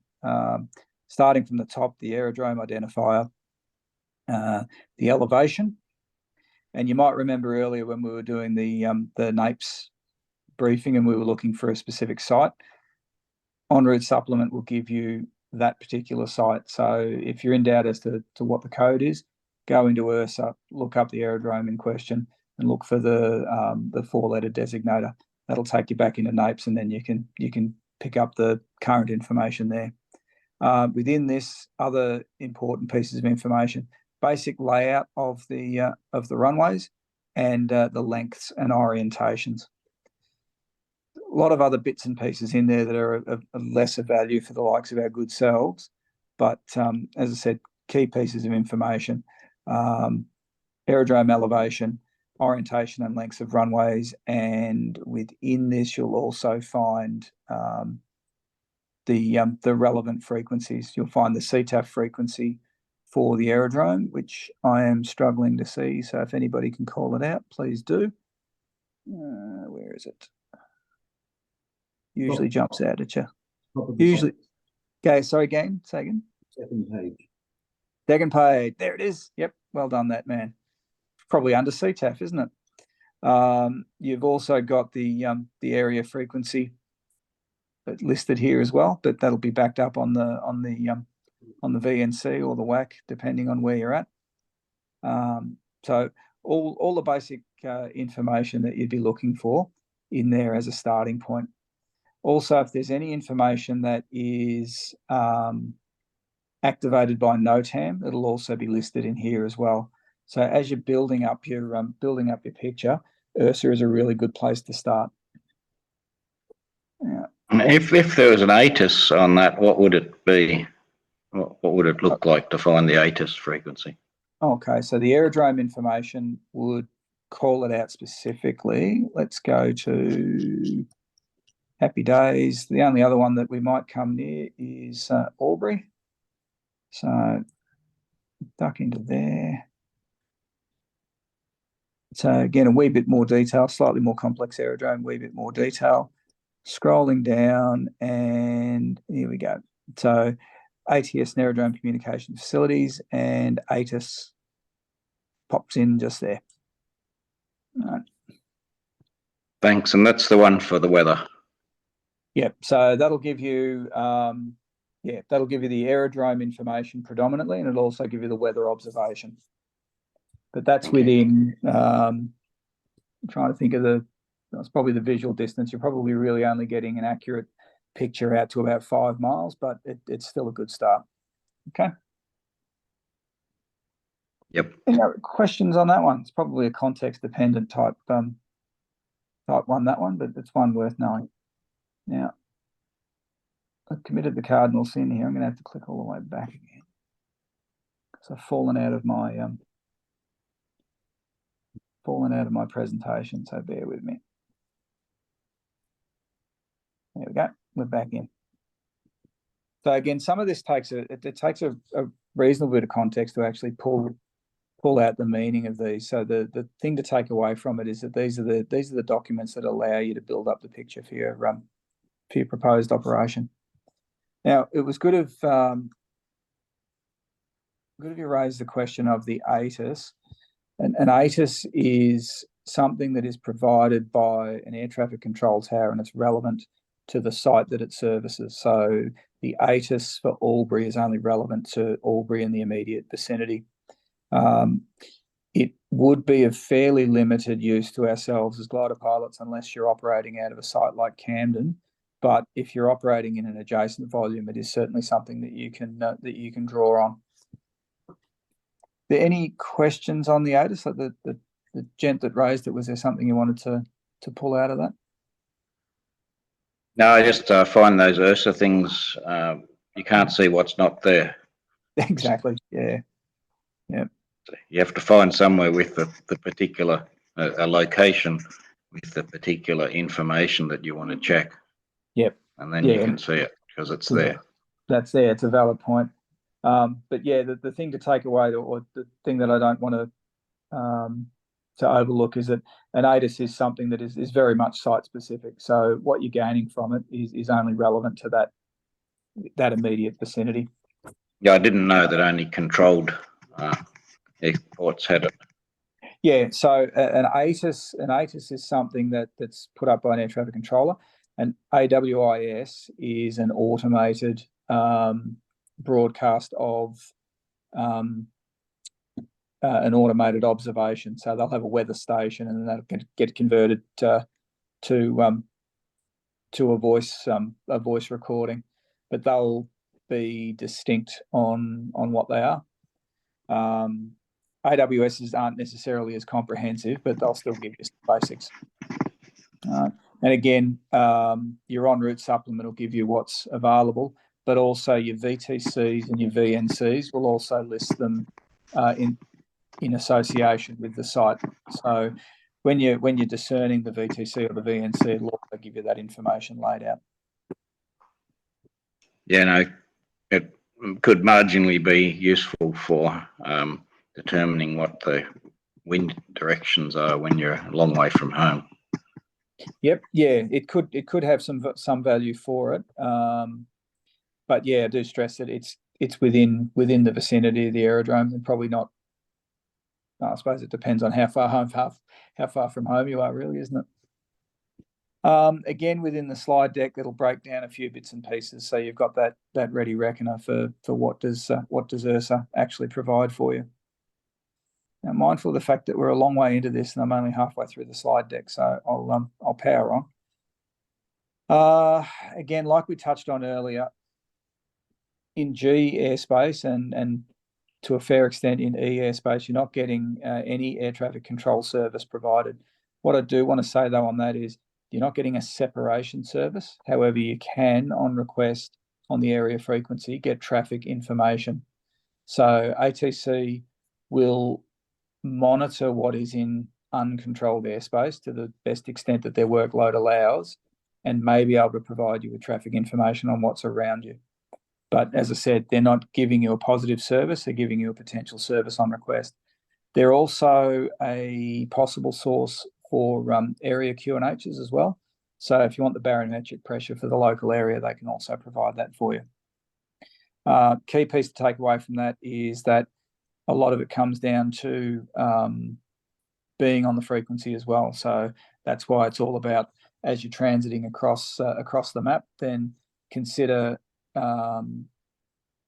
Starting from the top, the aerodrome identifier, the elevation, and you might remember earlier when we were doing the NAPES briefing and we were looking for a specific site. En route supplement will give you that particular site. So if you're in doubt as to what the code is, go into IRSA, look up the aerodrome in question, and look for the 4-letter designator. That'll take you back into NAPES, and then you can pick up the current information there. Within this, other important pieces of information: basic layout of the runways and the lengths and orientations. A lot of other bits and pieces in there that are of lesser value for the likes of our good selves, but as I said, key pieces of information: aerodrome elevation, orientation and lengths of runways, and within this you'll also find the relevant frequencies. You'll find the CTAF frequency for the aerodrome, which I am struggling to see. So if anybody can call it out, please do. Where is it? Usually jumps out at you. Usually. Okay, sorry, gang. Say again. Second page. Second page. There it is. Yep. Well done, that man. Probably under CTAF, isn't it? You've also got the area frequency listed here as well, but that'll be backed up on the VNC or the WAC, depending on where you're at. So all the basic information that you'd be looking for in there as a starting point. Also, if there's any information that is activated by NOTAM, it'll also be listed in here as well. So as you're building up your picture, IRSA is a really good place to start. Yeah. If there was an ATIS on that, what would it be? What would it look like to find the ATIS frequency? Okay, so the aerodrome information would call it out specifically. Let's go to Happy Days. The only other one that we might come near is Albury. So duck into there. So again, a wee bit more detail, slightly more complex aerodrome, wee bit more detail. Scrolling down, and here we go. So ATS, Aerodrome Communication Facilities, and ATIS pops in just there. All right. Thanks, and that's the one for the weather. Yep. So that'll give you, that'll give you the aerodrome information predominantly, and it'll also give you the weather observation. But that's within. I'm trying to think of that's probably the visual distance. You're probably really only getting an accurate picture out to about 5 miles, but it's still a good start. Okay. Yep. Any other questions on that one? It's probably a context-dependent type one, that one, but it's one worth knowing. Now, I've committed the cardinal sin here. I'm going to have to click all the way back again because I've fallen out of my presentation. So bear with me. There we go. We're back in. So again, some of this takes a reasonable bit of context to actually pull pull out the meaning of these. So the thing to take away from it is that these are the documents that allow you to build up the picture for your proposed operation. Now, it was good of you raised the question of the ATIS. An ATIS is something that is provided by an air traffic control tower, and it's relevant to the site that it services. So the ATIS for Albury is only relevant to Albury and the immediate vicinity. It would be of fairly limited use to ourselves as glider pilots unless you're operating out of a site like Camden. But if you're operating in an adjacent volume, it is certainly something that you can draw on. Are there any questions on the ATIS? Like the gent that raised it, was there something you wanted to pull out of that? No, I just find those Ursa things, you can't see what's not there. Exactly, yeah. Yeah. You have to find somewhere with the particular a location with the particular information that you want to check. Yep. And then you can see it because it's there. That's there. It's a valid point. But yeah, the thing to take away, or the thing that I don't want to overlook, is that an ATIS is something that is very much site specific. So what you're gaining from it is only relevant to that immediate vicinity. Yeah, I didn't know that only controlled airports had it. Yeah, so an ATIS is something that's put up by an air traffic controller. And AWIS is an automated broadcast of an automated observation. So they'll have a weather station, and then that'll get converted to a voice recording, but they'll be distinct on what they are. AWSs aren't necessarily as comprehensive, but they'll still give you some basics. And again, your en route supplement will give you what's available, but also your VTCs and your VNCs will also list them in association with the site. So when you're discerning the VTC or the VNC, it'll also give you that information laid out. Yeah, no, it could marginally be useful for determining what the wind directions are when you're a long way from home. Yep, yeah, it could have some value for it, but yeah, I do stress that it's within the vicinity of the aerodrome, and probably not. I suppose it depends on how far from home you are, really, isn't it? Again, within the slide deck, it'll break down a few bits and pieces, so you've got that ready reckoner for what does Ursa actually provide for you. Now, mindful of the fact that we're a long way into this, and I'm only halfway through the slide deck, so I'll power on. Again, like we touched on earlier, in G airspace and to a fair extent in E airspace, you're not getting any air traffic control service provided. What I do want to say though on that is you're not getting a separation service. However, you can, on request on the area frequency, get traffic information. So ATC will monitor what is in uncontrolled airspace to the best extent that their workload allows, and may be able to provide you with traffic information on what's around you. But as I said, they're not giving you a positive service, they're giving you a potential service on request. They're also a possible source for area QNHs as well. So if you want the barometric pressure for the local area, they can also provide that for you. Key piece to take away from that is that a lot of it comes down to being on the frequency as well. So that's why it's all about, as you're transiting across the map, then consider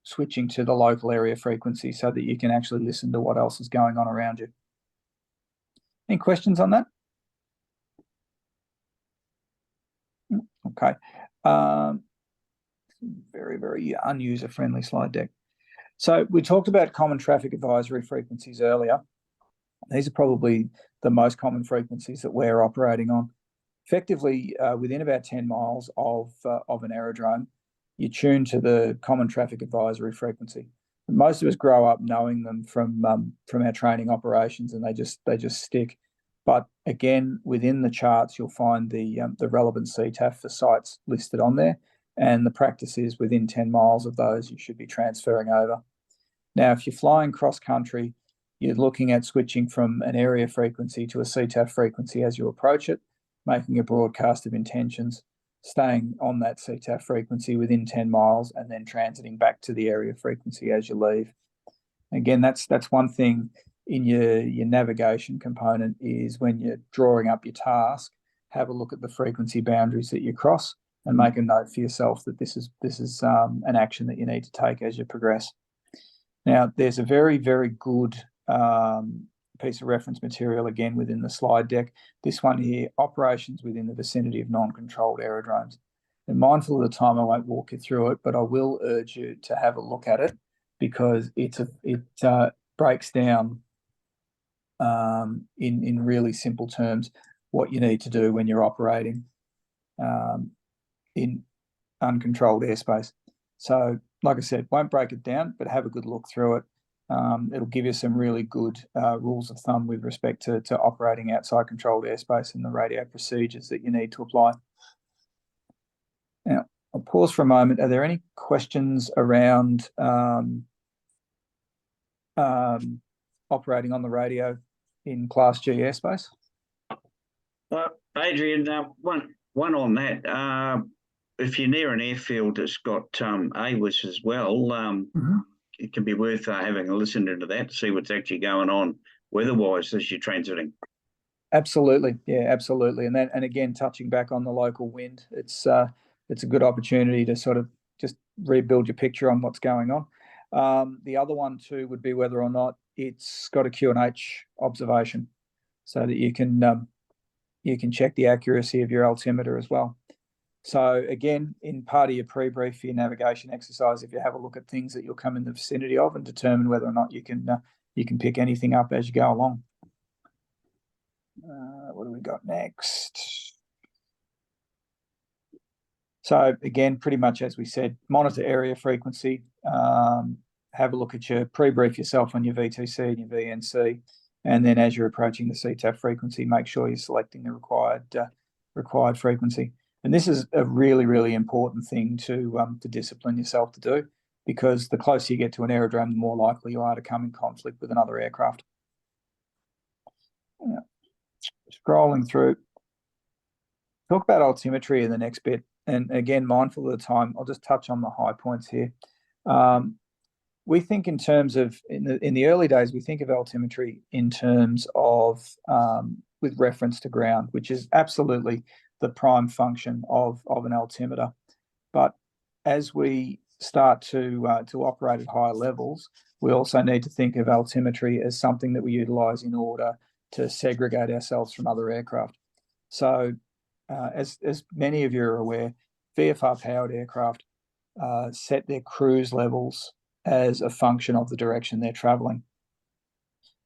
switching to the local area frequency so that you can actually listen to what else is going on around you. Any questions on that? Okay. Very, very unuser-friendly slide deck. So we talked about common traffic advisory frequencies earlier. These are probably the most common frequencies that we're operating on. Effectively, within about 10 miles of an aerodrome, you tune to the common traffic advisory frequency. Most of us grow up knowing them from our training operations, and they just stick. But again, within the charts, you'll find the relevant CTAF for sites listed on there, and the practice is within 10 miles of those, you should be transferring over. Now, if you're flying cross country, you're looking at switching from an area frequency to a CTAF frequency as you approach it, making a broadcast of intentions, staying on that CTAF frequency within 10 miles, and then transiting back to the area frequency as you leave. Again, that's one thing in your navigation component, is when you're drawing up your task, have a look at the frequency boundaries that you cross and make a note for yourself that this is an action that you need to take as you progress. Now, there's a very, very good piece of reference material again within the slide deck. This one here, operations within the vicinity of non-controlled aerodromes. And mindful of the time, I won't walk you through it, but I will urge you to have a look at it, because it breaks down in really simple terms what you need to do when you're operating in uncontrolled airspace. So, like I said, won't break it down, but have a good look through it. It'll give you some really good rules of thumb with respect to operating outside controlled airspace and the radio procedures that you need to apply. Now, I'll pause for a moment. Are there any questions around operating on the radio in Class G airspace? Adrian, one on that. If you're near an airfield that's got AWIS as well, it can be worth having a listen into that to see what's actually going on weather-wise as you're transiting. Absolutely, yeah, absolutely. And again, touching back on the local wind, it's a good opportunity to sort of just rebuild your picture on what's going on. The other one too would be whether or not it's got a QNH observation, so that you can check the accuracy of your altimeter as well. So again, in part of your pre-brief for your navigation exercise, if you have a look at things that you'll come in the vicinity of and determine whether or not you can pick anything up as you go along. What do we got next? So again, pretty much as we said, monitor area frequency, have a look at your pre-brief yourself on your VTC and your VNC, and then as you're approaching the CTAF frequency, make sure you're selecting the required frequency. And this is a really, really important thing to discipline yourself to do, because the closer you get to an aerodrome, the more likely you are to come in conflict with another aircraft. Yeah. Scrolling through, talk about altimetry in the next bit. And again, mindful of the time, I'll just touch on the high points here. We think in terms of, in the early days, we think of altimetry in terms of with reference to ground, which is absolutely the prime function of an altimeter. But as we start to operate at higher levels, we also need to think of altimetry as something that we utilize in order to segregate ourselves from other aircraft. So as many of you are aware, VFR powered aircraft set their cruise levels as a function of the direction they're traveling.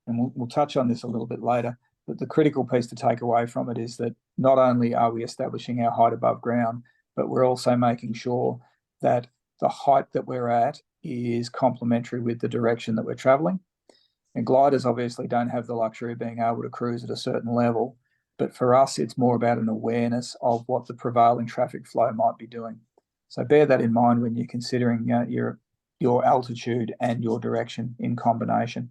And we'll touch on this a little bit later, but the critical piece to take away from it is that not only are we establishing our height above ground, but we're also making sure that the height that we're at is complementary with the direction that we're traveling. And gliders obviously don't have the luxury of being able to cruise at a certain level, but for us, it's more about an awareness of what the prevailing traffic flow might be doing. So bear that in mind when you're considering your altitude and your direction in combination.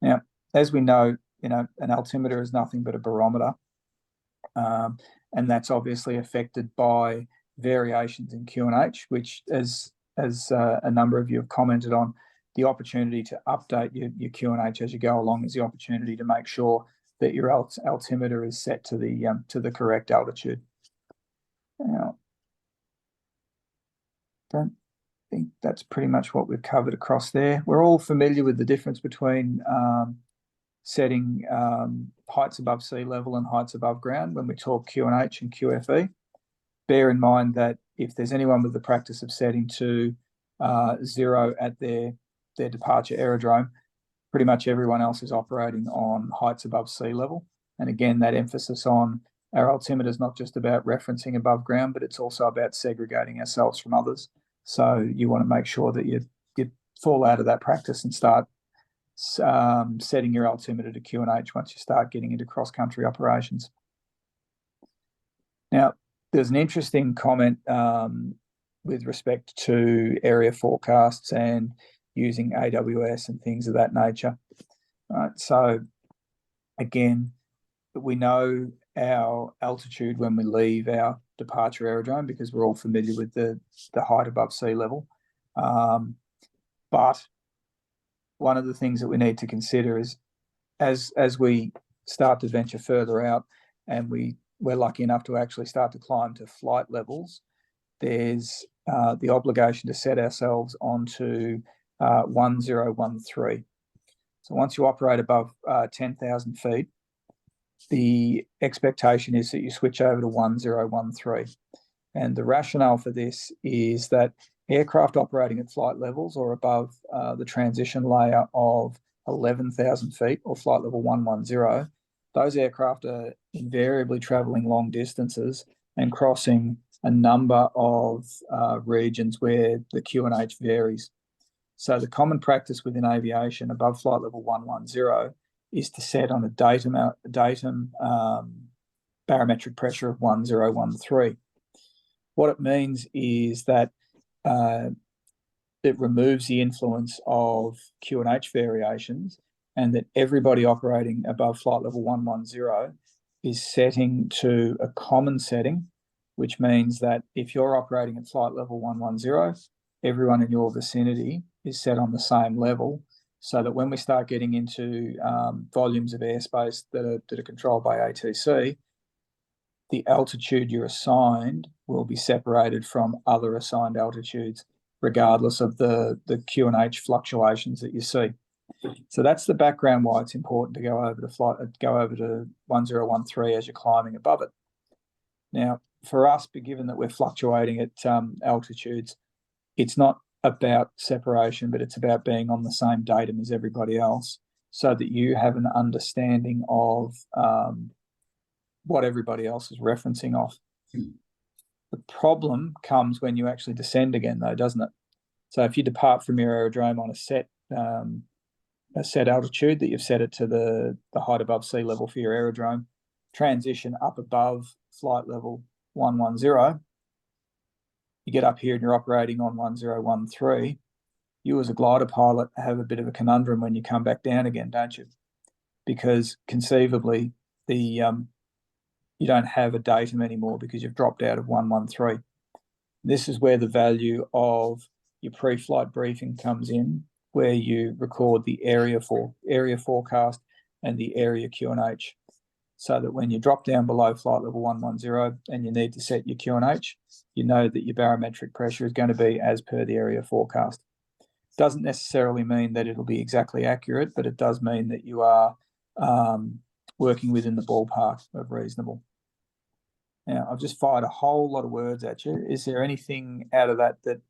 Now, as we know, an altimeter is nothing but a barometer, and that's obviously affected by variations in QNH, which, as a number of you have commented on, the opportunity to update your QNH as you go along is the opportunity to make sure that your altimeter is set to the correct altitude. Now, don't think that's pretty much what we've covered across there. We're all familiar with the difference between setting heights above sea level and heights above ground when we talk QNH and QFE. Bear in mind that if there's anyone with the practice of setting to 0 at their departure aerodrome, pretty much everyone else is operating on heights above sea level. And again, that emphasis on our altimeter is not just about referencing above ground, but it's also about segregating ourselves from others. So you want to make sure that you fall out of that practice and start setting your altimeter to QNH once you start getting into cross-country operations. Now, there's an interesting comment with respect to area forecasts and using AWS and things of that nature. Right. So again, we know our altitude when we leave our departure aerodrome because we're all familiar with the height above sea level. But one of the things that we need to consider is as we start to venture further out and we're lucky enough to actually start to climb to flight levels, there's the obligation to set ourselves onto 1013. So once you operate above 10,000 feet, the expectation is that you switch over to 1013. And the rationale for this is that aircraft operating at flight levels or above the transition layer of 11,000 feet or flight level 110, those aircraft are invariably traveling long distances and crossing a number of regions where the QNH varies. So the common practice within aviation above flight level 110 is to set on a datum barometric pressure of 1013. What it means is that it removes the influence of QNH variations, and that everybody operating above flight level 110 is setting to a common setting, which means that if you're operating at flight level 110, everyone in your vicinity is set on the same level, so that when we start getting into volumes of airspace that are controlled by ATC, the altitude you're assigned will be separated from other assigned altitudes, regardless of the QNH fluctuations that you see. So that's the background why it's important to go over to 1013 as you're climbing above it. Now, for us, given that we're fluctuating at altitudes, it's not about separation, but it's about being on the same datum as everybody else, so that you have an understanding of what everybody else is referencing off. The problem comes when you actually descend again, though, doesn't it? So if you depart from your aerodrome on a set altitude that you've set it to the height above sea level for your aerodrome, transition up above flight level 110, you get up here and you're operating on 1013, you as a glider pilot have a bit of a conundrum when you come back down again, don't you? Because conceivably you don't have a datum anymore because you've dropped out of 113. This is where the value of your pre-flight briefing comes in, where you record the area forecast and the area QNH, so that when you drop down below flight level 110 and you need to set your QNH, you know that your barometric pressure is going to be as per the area forecast. Doesn't necessarily mean that it'll be exactly accurate, but it does mean that you are working within the ballpark of reasonable. Now, I've just fired a whole lot of words at you. Is there anything out of that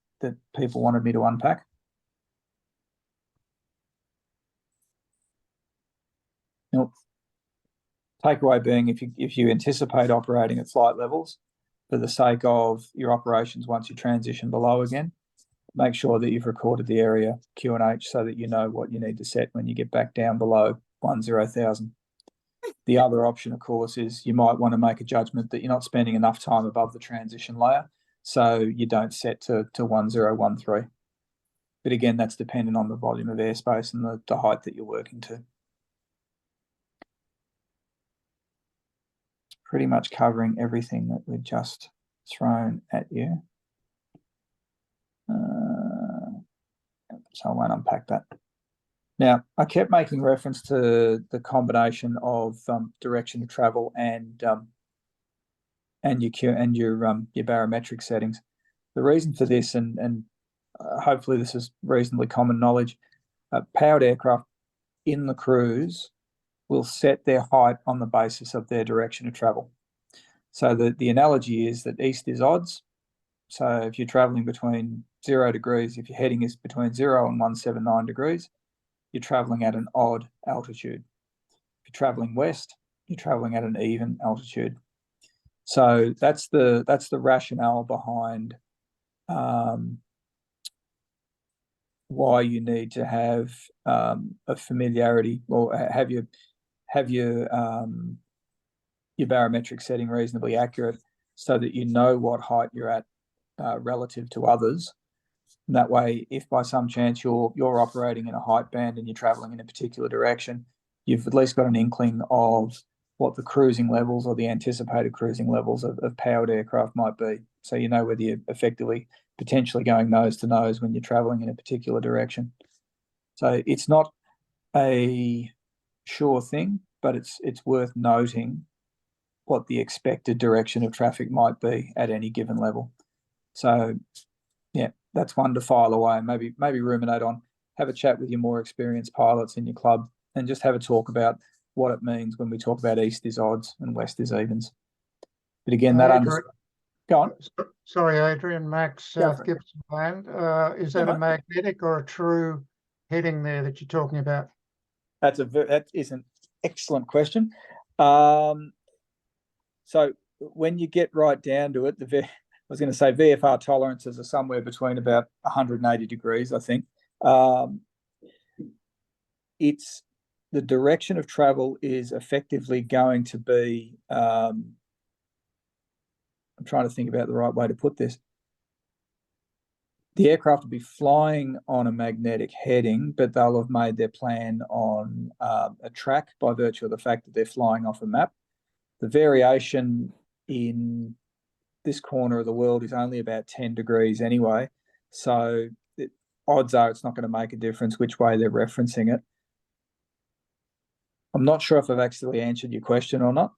people wanted me to unpack? Nope. Takeaway being, if you anticipate operating at flight levels, for the sake of your operations once you transition below again, make sure that you've recorded the area QNH so that you know what you need to set when you get back down below 10,000. The other option, of course, is you might want to make a judgment that you're not spending enough time above the transition layer, so you don't set to 1013. But again, that's dependent on the volume of airspace and the height that you're working to. Pretty much covering everything that we've just thrown at you. So I won't unpack that. Now, I kept making reference to the combination of direction of travel and your barometric settings. The reason for this, and hopefully this is reasonably common knowledge, powered aircraft in the cruise will set their height on the basis of their direction of travel. So the analogy is that east is odds. So if you're traveling between 0 degrees, if your heading is between 0 and 179 degrees, you're traveling at an odd altitude. If you're traveling west, you're traveling at an even altitude. So that's the rationale behind why you need to have a familiarity, or have your barometric setting reasonably accurate, so that you know what height you're at relative to others, And that way, if by some chance you're operating in a height band and you're traveling in a particular direction, you've at least got an inkling of what the cruising levels or the anticipated cruising levels of powered aircraft might be. So you know whether you're effectively potentially going nose to nose when you're traveling in a particular direction. So it's not a sure thing, but it's worth noting what the expected direction of traffic might be at any given level. So yeah, that's one to file away and maybe ruminate on. Have a chat with your more experienced pilots in your club and just have a talk about what it means when we talk about east is odds and west is evens. But again, go on. Sorry, Adrian. Max, South Gibson Land. Is that a magnetic or a true heading there that you're talking about? That is an excellent question. So when you get right down to it, I was going to say VFR tolerances are somewhere between about 180 degrees, I think. It's the direction of travel is effectively going to be, I'm trying to think about the right way to put this. The aircraft will be flying on a magnetic heading, but they'll have made their plan on a track by virtue of the fact that they're flying off a map. The variation in this corner of the world is only about 10 degrees anyway. So odds are it's not going to make a difference which way they're referencing it. I'm not sure if I've actually answered your question or not.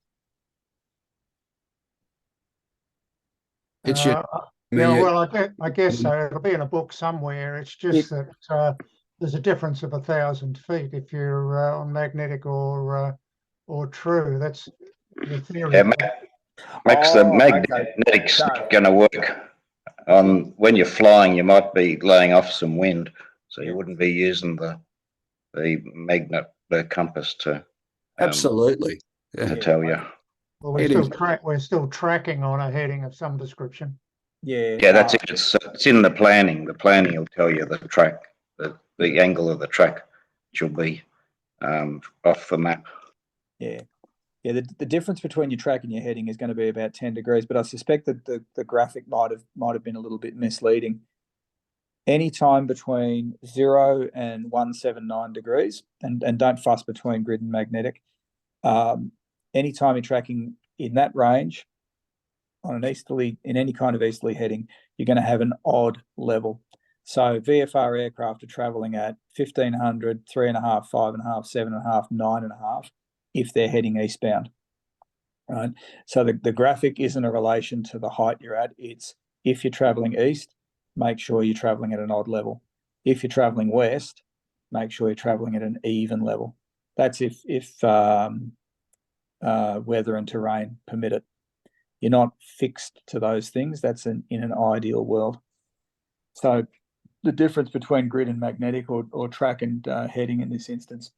Well, I guess so. It'll be in a book somewhere. It's just that there's a difference of 1,000 feet if you're on magnetic or true. That's the theory. Yeah, Max, the magnetic's not going to work. When you're flying, you might be laying off some wind, so you wouldn't be using the compass to absolutely to tell you. Well, we're still tracking on a heading of some description. Yeah, that's it. It's in the planning. The planning will tell you the track, the angle of the track, which will be off the map. Yeah. The difference between your track and your heading is going to be about 10 degrees, but I suspect that the graphic might have been a little bit misleading. Any time between 0 and 179 degrees, and don't fuss between grid and magnetic. Anytime you're tracking in that range on in any kind of easterly heading, you're going to have an odd level. So VFR aircraft are traveling at 1,500, 3.5, 5.5, 7.5, 9.5 if they're heading eastbound. Right. So the graphic isn't a relation to the height you're at. It's if you're traveling east, make sure you're traveling at an odd level. If you're traveling west, make sure you're traveling at an even level. That's if weather and terrain permit it. You're not fixed to those things. That's in an ideal world. So the difference between grid and magnetic or track and heading in this instance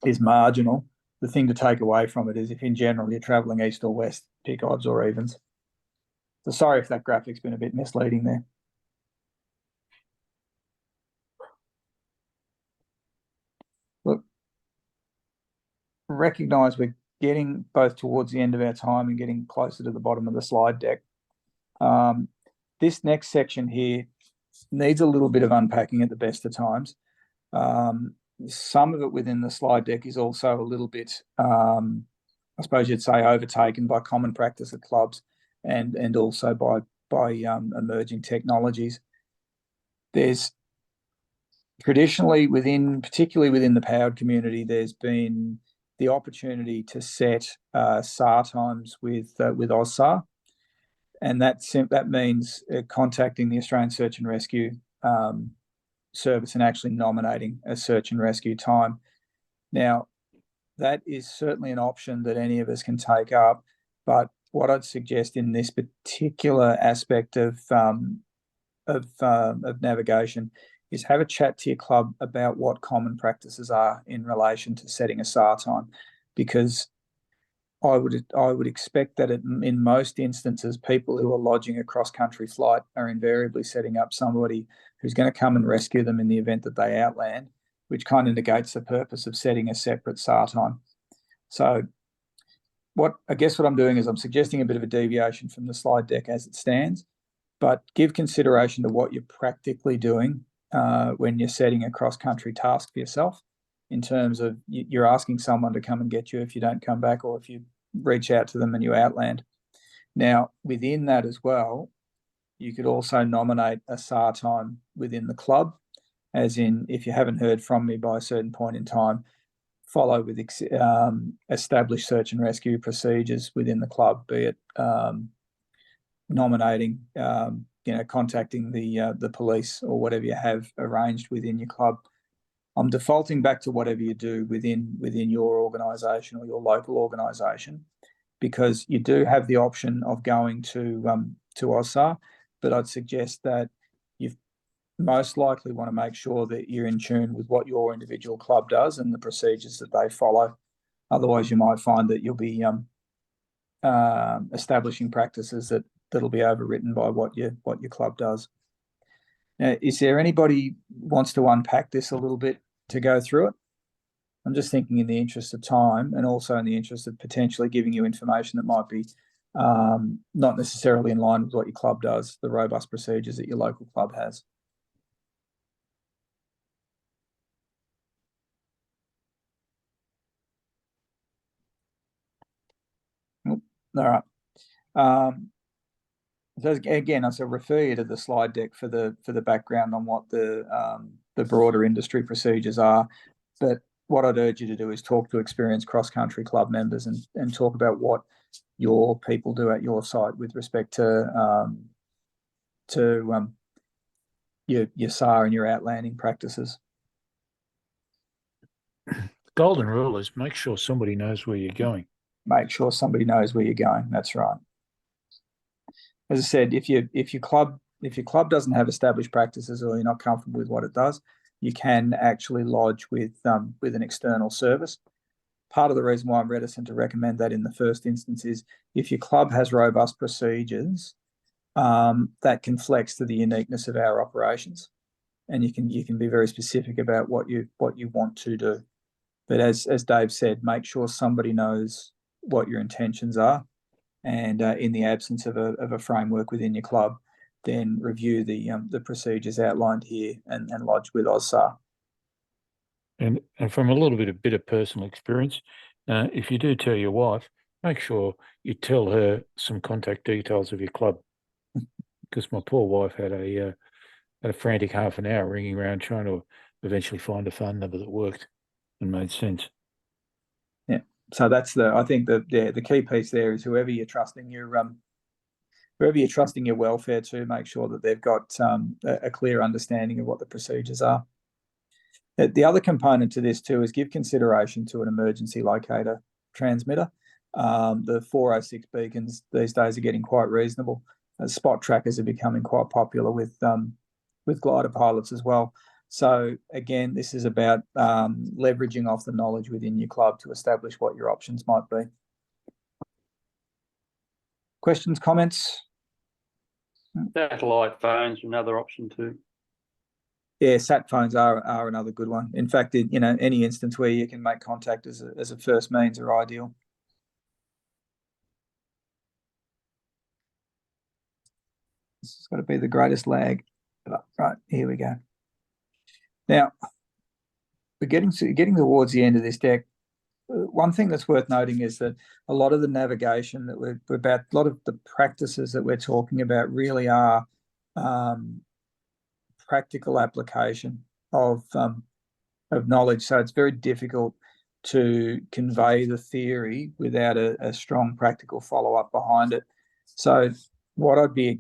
is marginal. The thing to take away from it is if in general you're traveling east or west, pick odds or evens. So sorry if that graphic's been a bit misleading there. Look, recognise we're getting both towards the end of our time and getting closer to the bottom of the slide deck. This next section here needs a little bit of unpacking at the best of times. Some of it within the slide deck is also a little bit, I suppose you'd say, overtaken by common practice at clubs and also by emerging technologies. There's traditionally particularly within the powered community, there's been the opportunity to set SAR times with AUSSAR, and that means contacting the Australian Search and Rescue Service and actually nominating a search and rescue time. Now, that is certainly an option that any of us can take up, but what I'd suggest in this particular aspect of navigation is have a chat to your club about what common practices are in relation to setting a SAR time, because I would expect that in most instances, people who are lodging a cross-country flight are invariably setting up somebody who's going to come and rescue them in the event that they outland, which kind of negates the purpose of setting a separate SAR time. So what I'm doing is I'm suggesting a bit of a deviation from the slide deck as it stands. but give consideration to what you're practically doing when you're setting a cross-country task for yourself, in terms of you're asking someone to come and get you if you don't come back, or if you reach out to them and you outland. Now, within that as well, you could also nominate a SAR time within the club, as in, if you haven't heard from me by a certain point in time, follow with established search and rescue procedures within the club, be it nominating, contacting the police, or whatever you have arranged within your club. I'm defaulting back to whatever you do within your organisation or your local organisation, because you do have the option of going to OSAR, but I'd suggest that you most likely want to make sure that you're in tune with what your individual club does and the procedures that they follow. Otherwise, you might find that you'll be establishing practices that'll be overwritten by what your club does. Now, is there anybody wants to unpack this a little bit to go through it? I'm just thinking in the interest of time, and also in the interest of potentially giving you information that might be not necessarily in line with what your club does, the robust procedures that your local club has. All right. So again, I refer you to the slide deck for the background on what the broader industry procedures are. But what I'd urge you to do is talk to experienced cross-country club members and talk about what your people do at your site with respect to your SAR and your outlanding practices. Golden rule is make sure somebody knows where you're going. Make sure somebody knows where you're going. That's right. As I said, if your club doesn't have established practices, or you're not comfortable with what it does, you can actually lodge with an external service. Part of the reason why I'm reticent to recommend that in the first instance is, if your club has robust procedures, that can flex to the uniqueness of our operations, and you can be very specific about what you want to do. But as Dave said, make sure somebody knows what your intentions are, and in the absence of a framework within your club, then review the procedures outlined here and lodge with OSAR. And from a little bit of personal experience, if you do tell your wife, make sure you tell her some contact details of your club, because my poor wife had a frantic half an hour ringing around trying to eventually find a phone number that worked and made sense. Yeah. So that's I think the key piece there is whoever you're trusting your welfare to, make sure that they've got a clear understanding of what the procedures are. The other component to this too is give consideration to an emergency locator transmitter. The 406 beacons these days are getting quite reasonable. Spot trackers are becoming quite popular with glider pilots as well. So again, this is about leveraging off the knowledge within your club to establish what your options might be. Questions, comments? Satellite phones are another option too. Yeah, sat phones are another good one. In fact, any instance where you can make contact as a first means are ideal. This has got to be the greatest lag. Right, here we go. Now, we're getting towards the end of this deck. One thing that's worth noting is that a lot of the navigation that we're about, a lot of the practices that we're talking about really are practical application of knowledge. So it's very difficult to convey the theory without a strong practical follow-up behind it. So what I'd be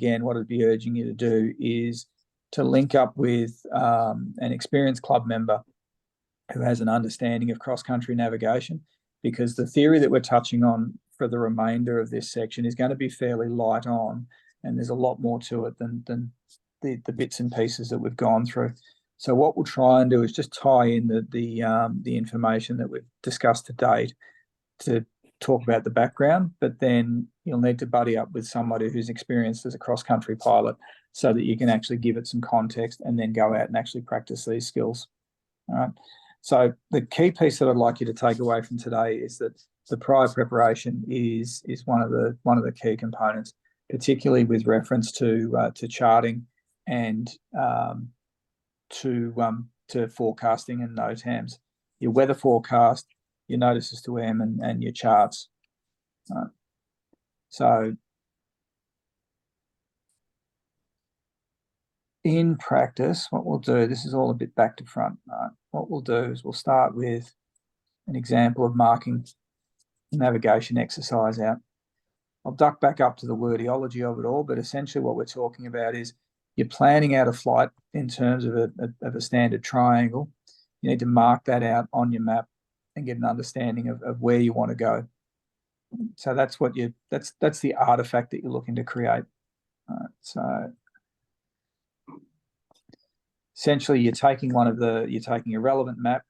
urging you to do is to link up with an experienced club member who has an understanding of cross-country navigation, because the theory that we're touching on for the remainder of this section is going to be fairly light on, and there's a lot more to it than the bits and pieces that we've gone through. So what we'll try and do is just tie in the information that we've discussed to date to talk about the background, but then you'll need to buddy up with somebody who's experienced as a cross-country pilot so that you can actually give it some context and then go out and actually practice these skills. All right. So the key piece that I'd like you to take away from today is that the prior preparation is one of the key components. particularly with reference to charting and to forecasting and NOTAMs. Your weather forecast, your notices to M, and your charts. So in practice, what we'll do, this is all a bit back to front. What we'll do is we'll start with an example of marking the navigation exercise out. I'll duck back up to the wordiology of it all, but essentially what we're talking about is you're planning out a flight in terms of a standard triangle. You need to mark that out on your map and get an understanding of where you want to go. So that's what that's the artifact that you're looking to create. So essentially you're taking a relevant map.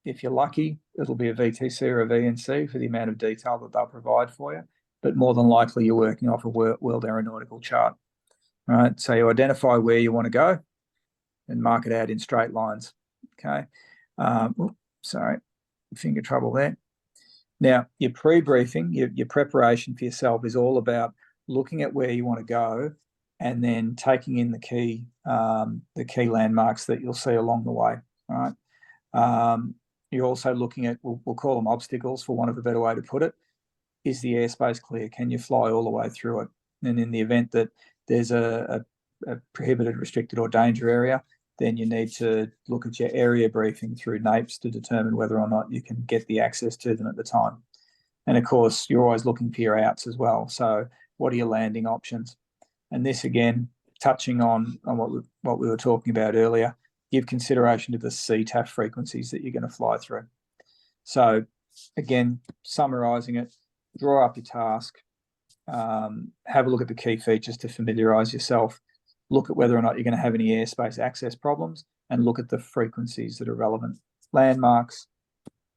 If you're lucky, it'll be a VTC or a VNC for the amount of detail that they'll provide for you, but more than likely you're working off a world aeronautical chart. All right, so you identify where you want to go and mark it out in straight lines. Okay, sorry, finger trouble there. Now, your pre-briefing, your preparation for yourself is all about looking at where you want to go and then taking in the key landmarks that you'll see along the way. All right. You're also looking at, we'll call them obstacles for want of a better way to put it. Is the airspace clear? Can you fly all the way through it? And in the event that there's a prohibited, restricted or danger area, then you need to look at your area briefing through NAPES to determine whether or not you can get the access to them at the time. And of course, you're always looking for your outs as well. So what are your landing options? And this again, touching on what we were talking about earlier, give consideration to the CTAF frequencies that you're going to fly through. So again, summarising it, draw up your task, have a look at the key features to familiarise yourself, look at whether or not you're going to have any airspace access problems, and look at the frequencies that are relevant. Landmarks,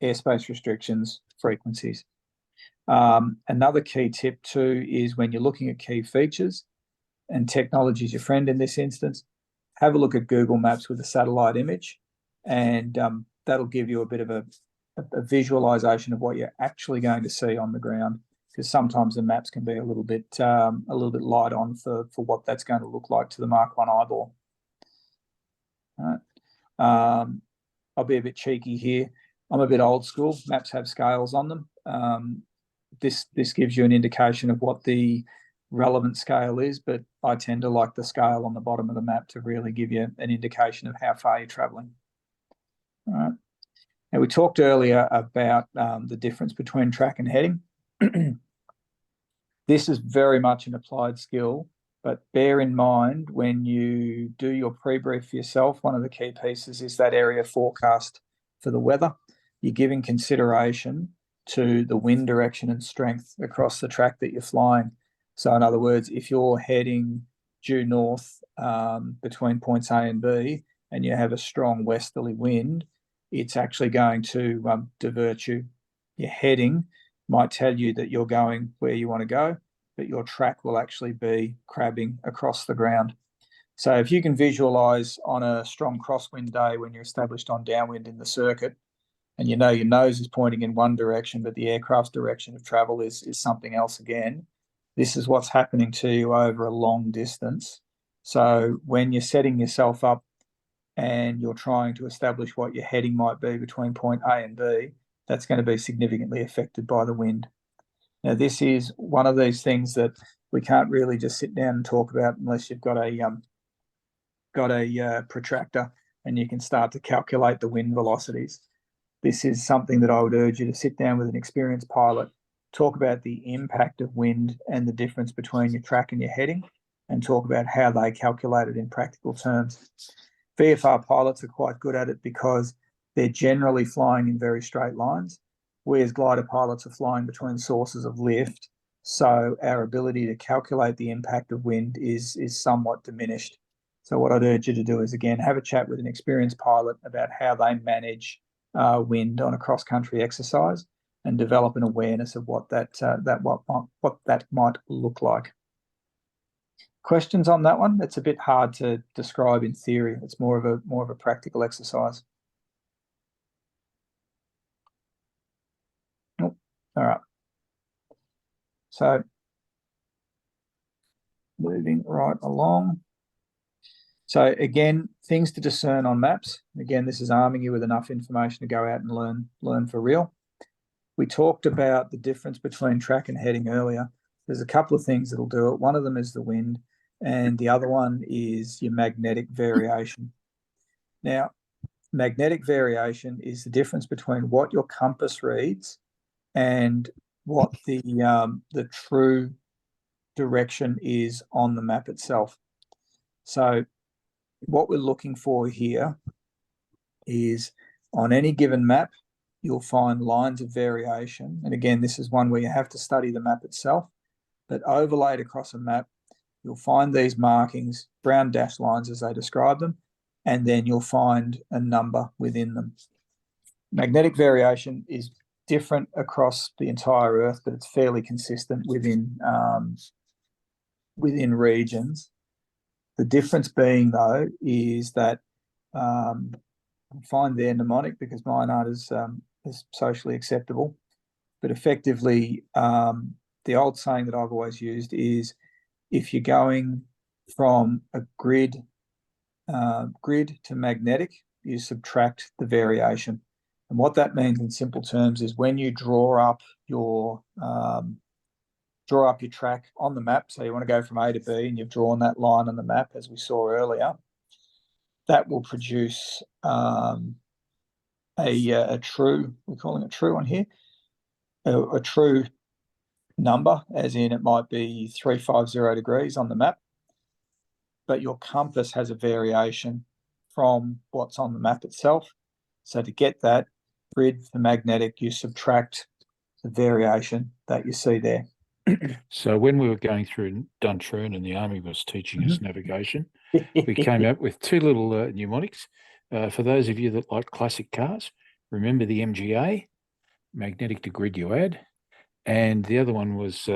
airspace restrictions, frequencies. Another key tip too is when you're looking at key features, and technology is your friend in this instance, have a look at Google Maps with a satellite image, and that'll give you a bit of a visualization of what you're actually going to see on the ground, because sometimes the maps can be a little bit light on for what that's going to look like to the Mark 1 eyeball. All right. I'll be a bit cheeky here. I'm a bit old school. Maps have scales on them. This gives you an indication of what the relevant scale is, but I tend to like the scale on the bottom of the map to really give you an indication of how far you're traveling. All right. Now, we talked earlier about the difference between track and heading. This is very much an applied skill, but bear in mind when you do your pre-brief for yourself, one of the key pieces is that area forecast for the weather. You're giving consideration to the wind direction and strength across the track that you're flying. So in other words, if you're heading due north between points A and B and you have a strong westerly wind, it's actually going to divert you. Your heading might tell you that you're going where you want to go, but your track will actually be crabbing across the ground. So if you can visualize on a strong crosswind day when you're established on downwind in the circuit, and you know your nose is pointing in one direction, but the aircraft's direction of travel is something else again, this is what's happening to you over a long distance. So when you're setting yourself up and you're trying to establish what your heading might be between point A and B, that's going to be significantly affected by the wind. Now, this is one of these things that we can't really just sit down and talk about unless you've got a protractor and you can start to calculate the wind velocities. This is something that I would urge you to sit down with an experienced pilot, talk about the impact of wind and the difference between your track and your heading, and talk about how they calculate it in practical terms. VFR pilots are quite good at it because they're generally flying in very straight lines. We as glider pilots are flying between sources of lift, so our ability to calculate the impact of wind is somewhat diminished. So what I'd urge you to do is, again, have a chat with an experienced pilot about how they manage wind on a cross-country exercise and develop an awareness of what that might look like. Questions on that one? It's a bit hard to describe in theory. It's more of a practical exercise. Oh, all right. So moving right along. So again, things to discern on maps. Again, this is arming you with enough information to go out and learn for real. We talked about the difference between track and heading earlier. There's a couple of things that'll do it. One of them is the wind, and the other one is your magnetic variation. Now, magnetic variation is the difference between what your compass reads and what the true direction is on the map itself. So what we're looking for here is on any given map, you'll find lines of variation. And again, this is one where you have to study the map itself, but overlaid across a map, you'll find these markings, brown dashed lines as they describe them, and then you'll find a number within them. Magnetic variation is different across the entire Earth, but it's fairly consistent within regions. The difference being, though, is that I find they're mnemonic because mine aren't as socially acceptable. But effectively, the old saying that I've always used is if you're going from a grid to magnetic, you subtract the variation. And what that means in simple terms is when you draw up your track on the map, so you want to go from A to B and you've drawn that line on the map as we saw earlier, that will produce a true, we're calling it true on here, a true number, as in it might be 350 degrees on the map, but your compass has a variation from what's on the map itself. So to get that grid for magnetic, you subtract the variation that you see there. So when we were going through Duntroon and the Army was teaching us navigation, we came up with two little mnemonics. For those of you that like classic cars, remember the MGA, magnetic to grid you add. And the other one was,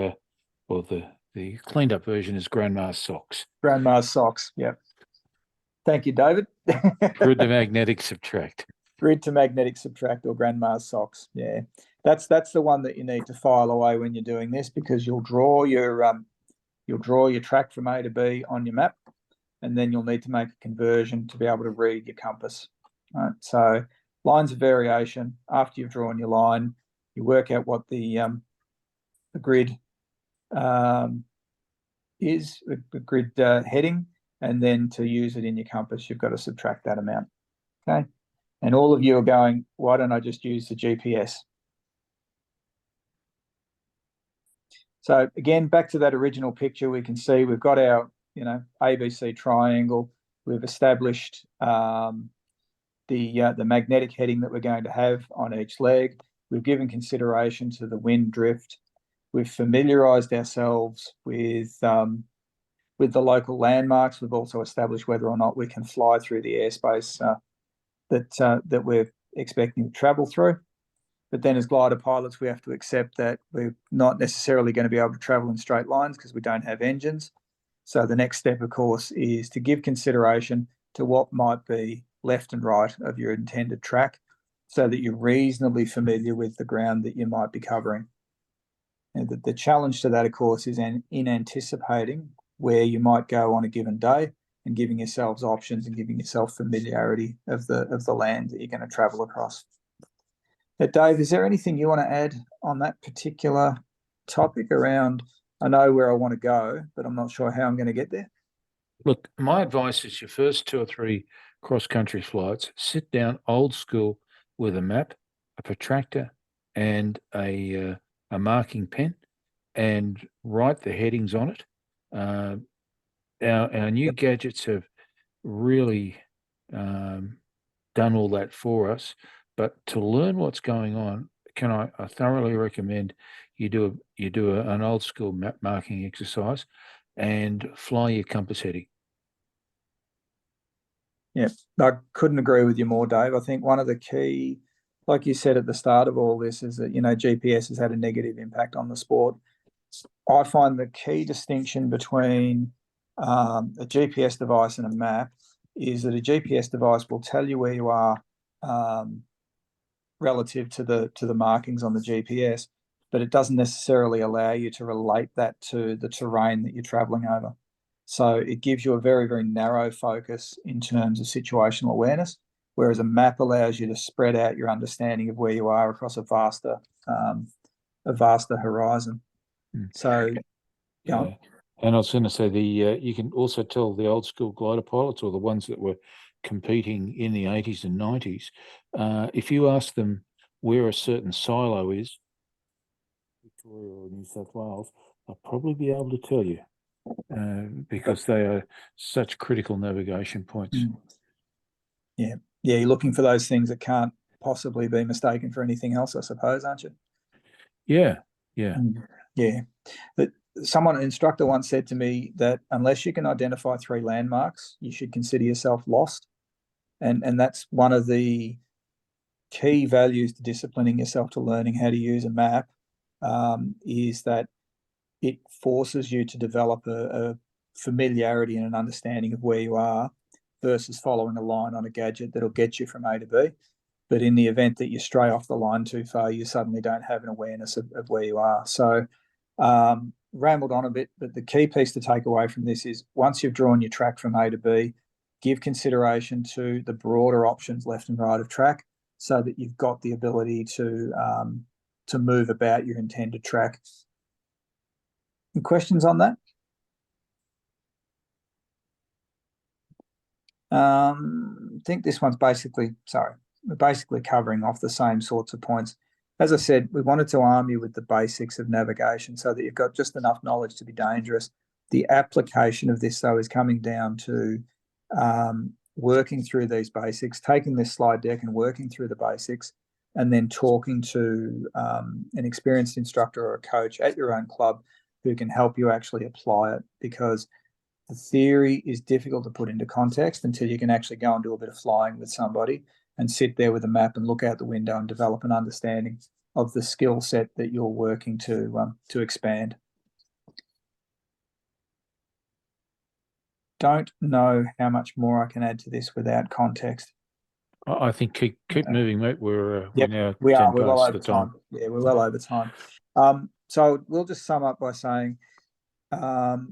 well, the cleaned up version is Grandma's socks. Grandma's socks, yeah. Thank you, David. Grid to magnetic subtract. Grid to magnetic subtract, or Grandma's socks, yeah. That's the one that you need to file away when you're doing this, because you'll draw your track from A to B on your map, and then you'll need to make a conversion to be able to read your compass. Right? So lines of variation, after you've drawn your line, you work out what the grid is, the grid heading, and then to use it in your compass, you've got to subtract that amount. Okay, and all of you are going, why don't I just use the GPS? So again, back to that original picture, we can see we've got our, ABC triangle. We've established the magnetic heading that we're going to have on each leg. We've given consideration to the wind drift. We've familiarised ourselves with the local landmarks. We've also established whether or not we can fly through the airspace that we're expecting to travel through. But then as glider pilots, we have to accept that we're not necessarily going to be able to travel in straight lines because we don't have engines. So the next step, of course, is to give consideration to what might be left and right of your intended track so that you're reasonably familiar with the ground that you might be covering. And the challenge to that, of course, is in anticipating where you might go on a given day and giving yourselves options and giving yourself familiarity of the land that you're going to travel across. Dave, is there anything you want to add on that particular topic around, I know where I want to go, but I'm not sure how I'm going to get there? Look, my advice is your first 2 or 3 cross-country flights, sit down old school with a map, a protractor, and a marking pen, and write the headings on it. Our new gadgets have really done all that for us. But to learn what's going on, I thoroughly recommend you do an old school map marking exercise and fly your compass heading. Yeah, I couldn't agree with you more, Dave. I think one of the key, like you said at the start of all this, is that, GPS has had a negative impact on the sport. I find the key distinction between a GPS device and a map is that a GPS device will tell you where you are relative to the markings on the GPS, but it doesn't necessarily allow you to relate that to the terrain that you're traveling over. So it gives you a very, very narrow focus in terms of situational awareness, whereas a map allows you to spread out your understanding of where you are across a vaster horizon. So, yeah. And I was going to say you can also tell the old school glider pilots, or the ones that were competing in the 80s and 90s, if you ask them where a certain silo is, Victoria or New South Wales, they'll probably be able to tell you, because they are such critical navigation points. Yeah, you're looking for those things that can't possibly be mistaken for anything else, I suppose, aren't you? Yeah. But an instructor once said to me that unless you can identify 3 landmarks, you should consider yourself lost. And that's one of the key values to disciplining yourself to learning how to use a map, is that it forces you to develop a familiarity and an understanding of where you are, versus following a line on a gadget that'll get you from A to B. But in the event that you stray off the line too far, you suddenly don't have an awareness of where you are. So rambled on a bit, but the key piece to take away from this is, once you've drawn your track from A to B, give consideration to the broader options left and right of track, so that you've got the ability to move about your intended track. Any questions on that? I think this one's we're basically covering off the same sorts of points. As I said, we wanted to arm you with the basics of navigation so that you've got just enough knowledge to be dangerous. The application of this, though, is coming down to working through these basics, taking this slide deck and working through the basics, and then talking to an experienced instructor or a coach at your own club who can help you actually apply it, because the theory is difficult to put into context until you can actually go and do a bit of flying with somebody and sit there with a map and look out the window and develop an understanding of the skill set that you're working to expand. Don't know how much more I can add to this without context. I think keep moving, mate. We're now we 10 are. We're well past over the time. Yeah, we're well over time. So we'll just sum up by saying prior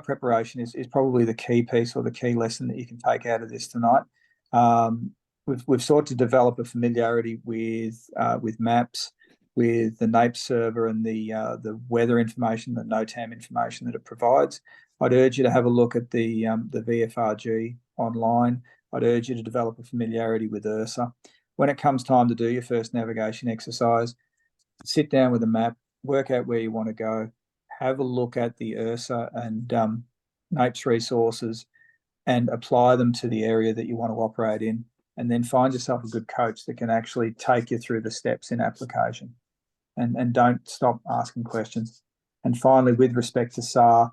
preparation is probably the key piece or the key lesson that you can take out of this tonight. We've sought to develop a familiarity with maps, with the NAIPS server and the weather information, the NOTAM information that it provides. I'd urge you to have a look at the VFRG online. I'd urge you to develop a familiarity with URSA. When it comes time to do your first navigation exercise, sit down with a map, work out where you want to go, have a look at the URSA and NAIPS resources, and apply them to the area that you want to operate in, and then find yourself a good coach that can actually take you through the steps in application, and don't stop asking questions. And finally, with respect to SAR,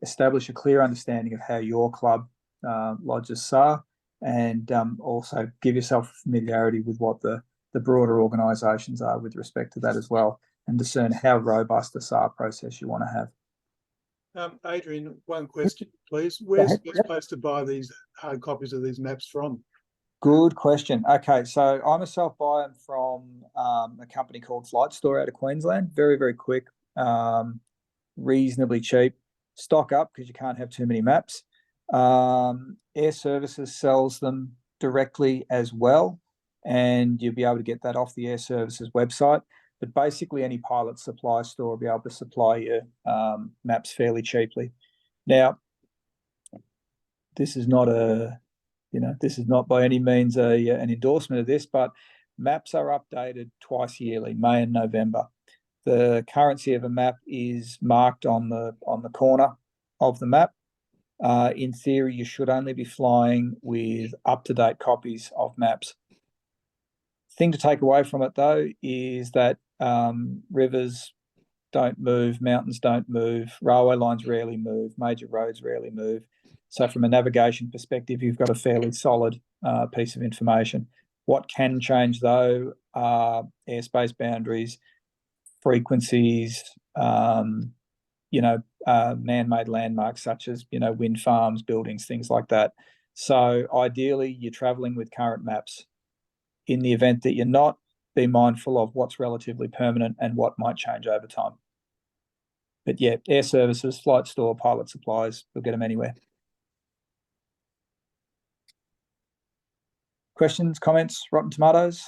establish a clear understanding of how your club lodges SAR, and also give yourself familiarity with what the broader organisations are with respect to that as well, and discern how robust a SAR process you want to have. Adrian, one question, please. Where's the best place to buy these hard copies of these maps from? Good question. Okay, so I myself buy them from a company called Flight Store out of Queensland. Very, very quick, reasonably cheap. Stock up because you can't have too many maps. Air Services sells them directly as well, and you'll be able to get that off the Air Services website. But basically, any pilot supply store will be able to supply you maps fairly cheaply. Now, this is not by any means an endorsement of this, but maps are updated twice yearly, May and November. The currency of a map is marked on the corner of the map. In theory, you should only be flying with up-to-date copies of maps. Thing to take away from it, though, is that rivers don't move, mountains don't move, railway lines rarely move, major roads rarely move. So from a navigation perspective, you've got a fairly solid piece of information. What can change, though, are airspace boundaries, frequencies, man-made landmarks such as, wind farms, buildings, things like that. So ideally, you're traveling with current maps. In the event that you're not, be mindful of what's relatively permanent and what might change over time. But yeah, air services, flight store, pilot supplies, you'll get them anywhere. Questions, comments, Rotten Tomatoes?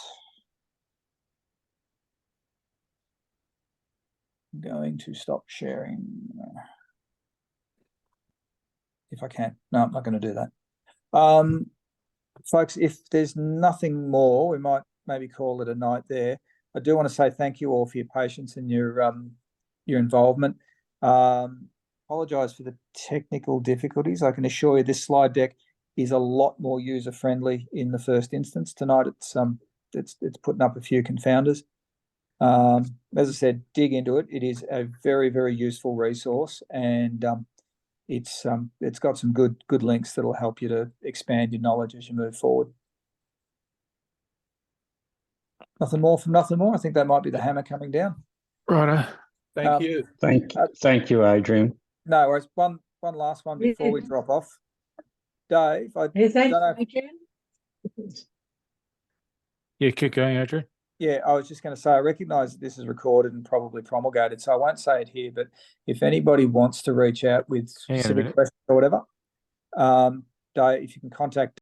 I'm going to stop sharing if I can. No, I'm not going to do that. Folks, if there's nothing more, we might maybe call it a night there. I do want to say thank you all for your patience and your involvement. Apologise for the technical difficulties. I can assure you this slide deck is a lot more user friendly in the first instance. Tonight it's putting up a few confounders. As I said, dig into it. It is a very, very useful resource, and it's got some good links that'll help you to expand your knowledge as you move forward. Nothing more from nothing more. I think that might be the hammer coming down. Righto. Thank you. Thank you, Adrian. No worries. One last one before we drop off. Dave, I thanks, don't know Adrian. Yeah, keep going, Adrian. Yeah, I was just going to say, I recognise that this is recorded and probably promulgated, so I won't say it here, but if anybody wants to reach out with specific questions or whatever, Dave, if you can contact